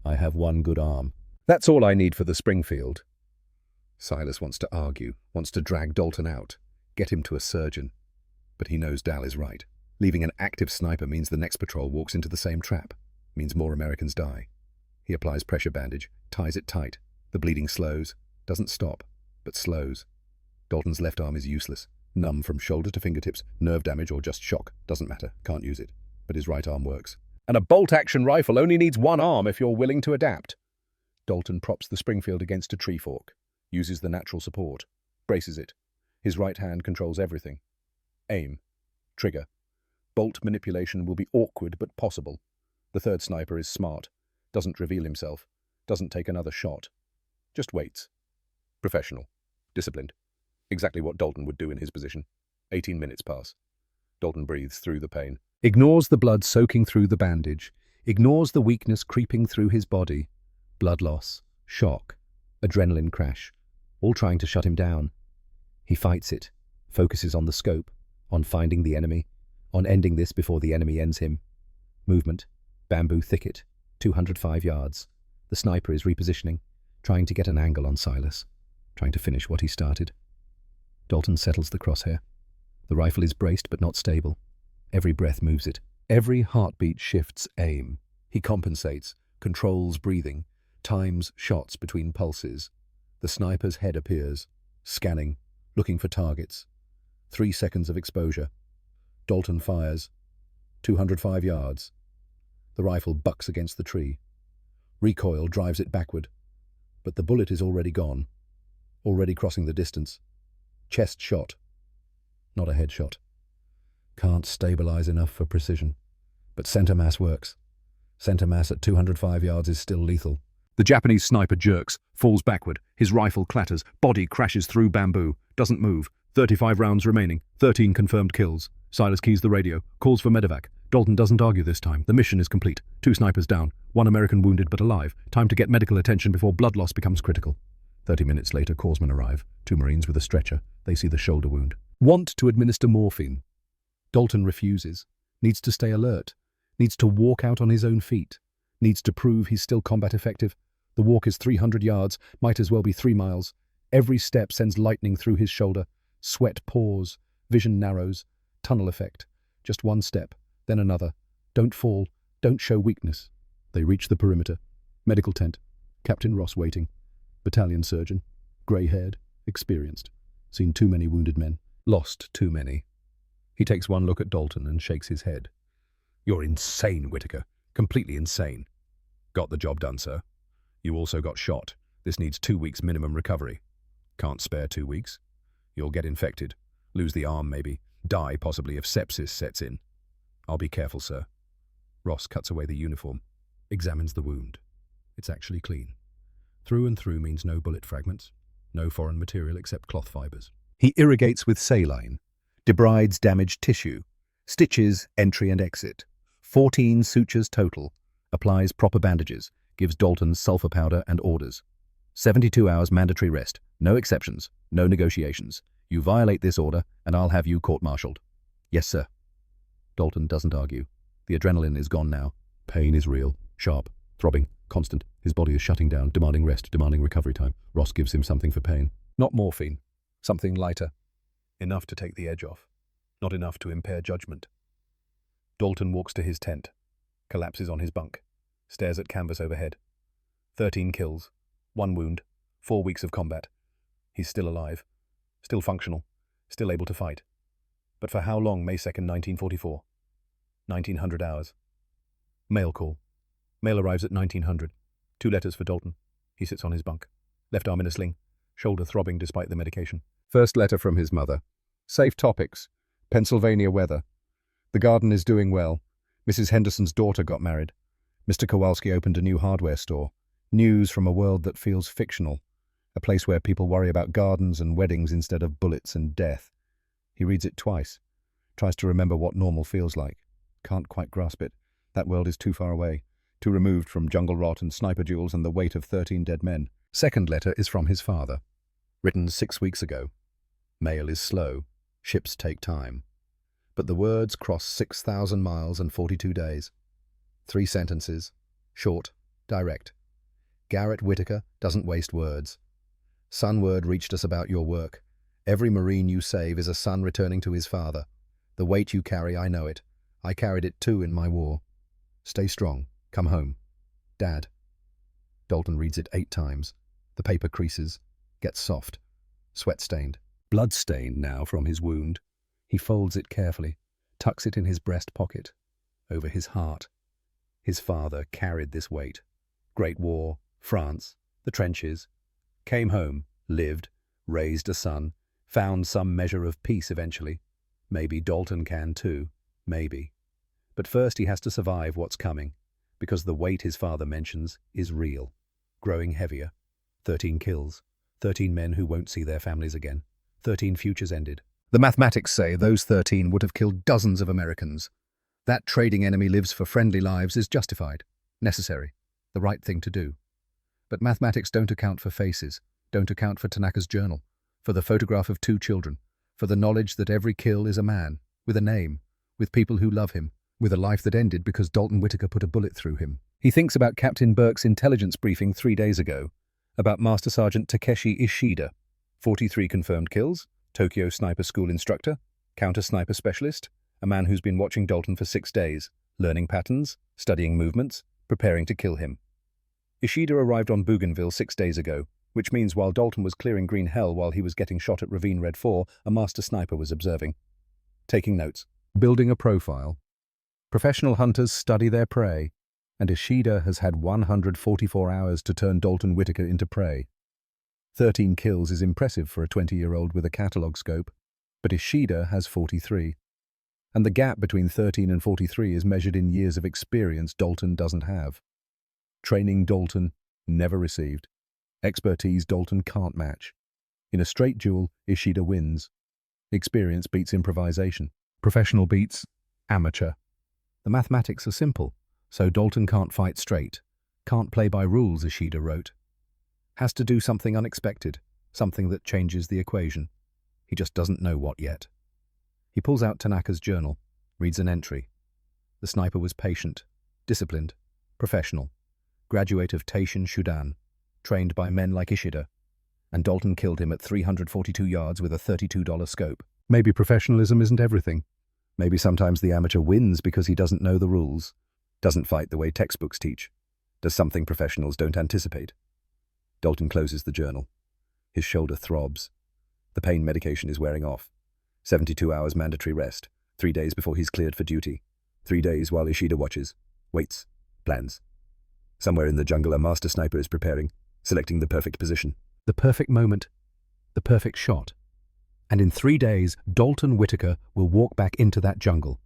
Speaker 1: I have one good arm. That's all I need for the Springfield. Silas wants to argue, wants to drag Dalton out, get him to a surgeon. But he knows Dal is right. Leaving an active sniper means the next patrol walks into the same trap, means more Americans die. He applies pressure bandage, ties it tight. The bleeding slows, doesn't stop, but slows. Dalton's left arm is useless. Numb from shoulder to fingertips, nerve damage or just shock, doesn't matter, can't use it. But his right arm works. And a bolt-action rifle only needs one arm if you're willing to adapt. Dalton props the Springfield against a tree fork, uses the natural support, braces it. His right hand controls everything. Aim. Trigger. Bolt manipulation will be awkward but possible. The third sniper is smart, doesn't reveal himself, doesn't take another shot. Just waits.
Speaker 2: Professional. Disciplined. Exactly what Dalton would do in his position. 18 minutes pass. Dalton breathes through the pain.
Speaker 1: Ignores the blood soaking through the bandage. Ignores the weakness creeping through his body. Blood loss, shock, adrenaline crash, all trying to shut him down. He fights it, focuses on the scope, on finding the enemy, on ending this before the enemy ends him. Movement, bamboo thicket, 205 yards. The sniper is repositioning, trying to get an angle on Silas, trying to finish what he started. Dalton settles the crosshair. The rifle is braced but not stable. Every breath moves it. Every heartbeat shifts aim. He compensates, controls breathing, times shots between pulses. The sniper's head appears, scanning, looking for targets. 3 seconds of exposure. Dalton fires. 205 yards. The rifle bucks against the tree. Recoil drives it backward. But the bullet is already gone. Already crossing the distance. Chest shot. Not a headshot. Can't stabilize enough for precision. But center mass works. Center mass at 205 yards is still lethal.
Speaker 2: The Japanese sniper jerks, falls backward. His rifle clatters. Body crashes through bamboo. Doesn't move. 35 rounds remaining. 13 confirmed kills. Silas keys the radio. Calls for medevac. Dalton doesn't argue this time. The mission is complete. 2 snipers down. 1 American wounded but alive. Time to get medical attention before blood loss becomes critical. 30 minutes later, corpsmen arrive. 2 Marines with a stretcher. They see the shoulder wound. Want to administer morphine. Dalton refuses. Needs to stay alert. Needs to walk out on his own feet. Needs to prove he's still combat effective. The walk is 300 yards. Might as well be 3 miles. Every step sends lightning through his shoulder. Sweat pours. Vision narrows. Tunnel effect. Just 1 step. Then another. Don't fall. Don't show weakness. They reach the perimeter. Medical tent. Captain Ross waiting. Battalion surgeon. Grey-haired. Experienced. Seen too many wounded men. Lost too many. He takes 1 look at Dalton and shakes his head. You're insane, Whitaker. Completely insane. Got the job done, sir. You also got shot. This needs 2 weeks minimum recovery. Can't spare 2 weeks. You'll get infected. Lose the arm, maybe. Die, possibly, if sepsis sets in. I'll be careful, sir. Ross cuts away the uniform. Examines the wound. It's actually clean. Through and through means no bullet fragments. No foreign material except cloth fibers. He irrigates with saline. Debrides damaged tissue. Stitches entry and exit. 14 sutures total. Applies proper bandages. Gives Dalton sulfur powder and orders. 72 hours mandatory rest. No exceptions. No negotiations. You violate this order, and I'll have you court-martialed. Yes, sir. Dalton doesn't argue. The adrenaline is gone now. Pain is real. Sharp. Throbbing. Constant. His body is shutting down, demanding rest, demanding recovery time. Ross gives him something for pain. Not morphine. Something lighter. Enough to take the edge off. Not enough to impair judgment. Dalton walks to his tent. Collapses on his bunk. Stares at canvas overhead. 13 kills. 1 wound. 4 weeks of combat. He's still alive. Still functional. Still able to fight. But for how long, May 2nd, 1944? 1900 hours. Mail call. Mail arrives at 1900. 2 letters for Dalton. He sits on his bunk. Left arm in a sling. Shoulder throbbing despite the medication. First letter from his mother. Safe topics. Pennsylvania weather. The garden is doing well. Mrs. Henderson's daughter got married. Mr. Kowalski opened a new hardware store. News from a world that feels fictional. A place where people worry about gardens and weddings instead of bullets and death. He reads it twice. Tries to remember what normal feels like. Can't quite grasp it. That world is too far away. Too removed from jungle rot and sniper duels and the weight of 13 dead men. Second letter is from his father. Written 6 weeks ago. Mail is slow. Ships take time. But the words cross 6,000 miles and 42 days. 3 sentences. Short. Direct. Garrett Whitaker doesn't waste words. Son, word reached us about your work. Every Marine you save is a son returning to his father. The weight you carry, I know it. I carried it too in my war. Stay strong. Come home. Dad. Dalton reads it 8 times. The paper creases. Gets soft. Sweat-stained. Blood-stained now from his wound. He folds it carefully. Tucks it in his breast pocket. Over his heart. His father carried this weight. Great War. France. The trenches. Came home. Lived. Raised a son. Found some measure of peace eventually. Maybe Dalton can too. Maybe. But first he has to survive what's coming, because the weight his father mentions is real. Growing heavier. 13 kills.
Speaker 1: 13 men who won't see their families again. 13 futures ended.
Speaker 3: The mathematics say those 13 would have killed dozens of Americans. That trading enemy lives for friendly lives is justified, necessary, the right thing to do. But mathematics don't account for faces, don't account for Tanaka's journal, for the photograph of 2 children, for the knowledge that every kill is a man, with a name, with people who love him, with a life that ended because Dalton Whitaker put a bullet through him. He thinks about Captain Burke's intelligence briefing 3 days ago, about Master Sergeant Takeshi Ishida, 43 confirmed kills, Tokyo sniper school instructor, counter-sniper specialist, a man who's been watching Dalton for 6 days, learning patterns, studying movements, preparing to kill him. Ishida arrived on Bougainville 6 days ago, which means while Dalton was clearing green hell while he was getting shot at Ravine Red 4, a master sniper was observing. Taking notes. Building a profile. Professional hunters study their prey, and Ishida has had 144 hours to turn Dalton Whitaker into prey. 13 kills is impressive for a 20-year-old with a catalogue scope, but Ishida has 43. And the gap between 13 and 43 is measured in years of experience Dalton doesn't have. Training Dalton never received. Expertise Dalton can't match. In a straight duel, Ishida wins. Experience beats improvisation. Professional beats amateur. The mathematics are simple, so Dalton can't fight straight, can't play by rules, Ishida wrote. Has to do something unexpected, something that changes the equation. He just doesn't know what yet. He pulls out Tanaka's journal, reads an entry. The sniper was patient, disciplined, professional, graduate of Taishin Shudan, trained by men like Ishida, and Dalton killed him at 342 yards with a $32 scope. Maybe professionalism isn't everything. Maybe sometimes the amateur wins because he doesn't know the rules, doesn't fight the way textbooks teach, does something professionals don't anticipate. Dalton closes the journal. His shoulder throbs. The pain medication is wearing off. 72 hours mandatory rest, 3 days before he's cleared for duty. 3 days while Ishida watches, waits, plans. Somewhere in the jungle a master sniper is preparing, selecting the perfect position. The perfect moment, the perfect shot. And in 3 days, Dalton Whitaker will walk back into that jungle.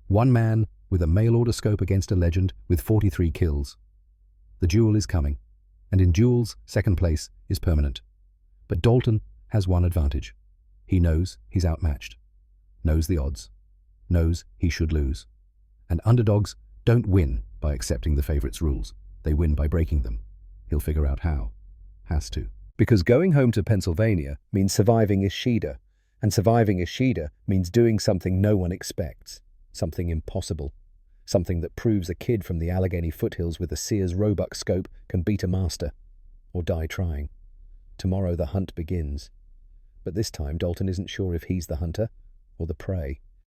Speaker 3: One man with a mail-order scope against a legend with 43 kills. The duel is coming, and in duels, second place is permanent. But Dalton has one advantage. He knows he's outmatched, knows the odds, knows he should lose. And underdogs don't win by accepting the favorites' rules. They win by breaking them. He'll figure out how. Has to. Because going home to Pennsylvania means surviving Ishida, and surviving Ishida means doing something no one expects, something impossible, something that proves a kid from the Allegheny foothills with a Sears Roebuck scope can beat a master, or die trying. Tomorrow the hunt begins. But this time Dalton isn't sure if he's the hunter or the prey.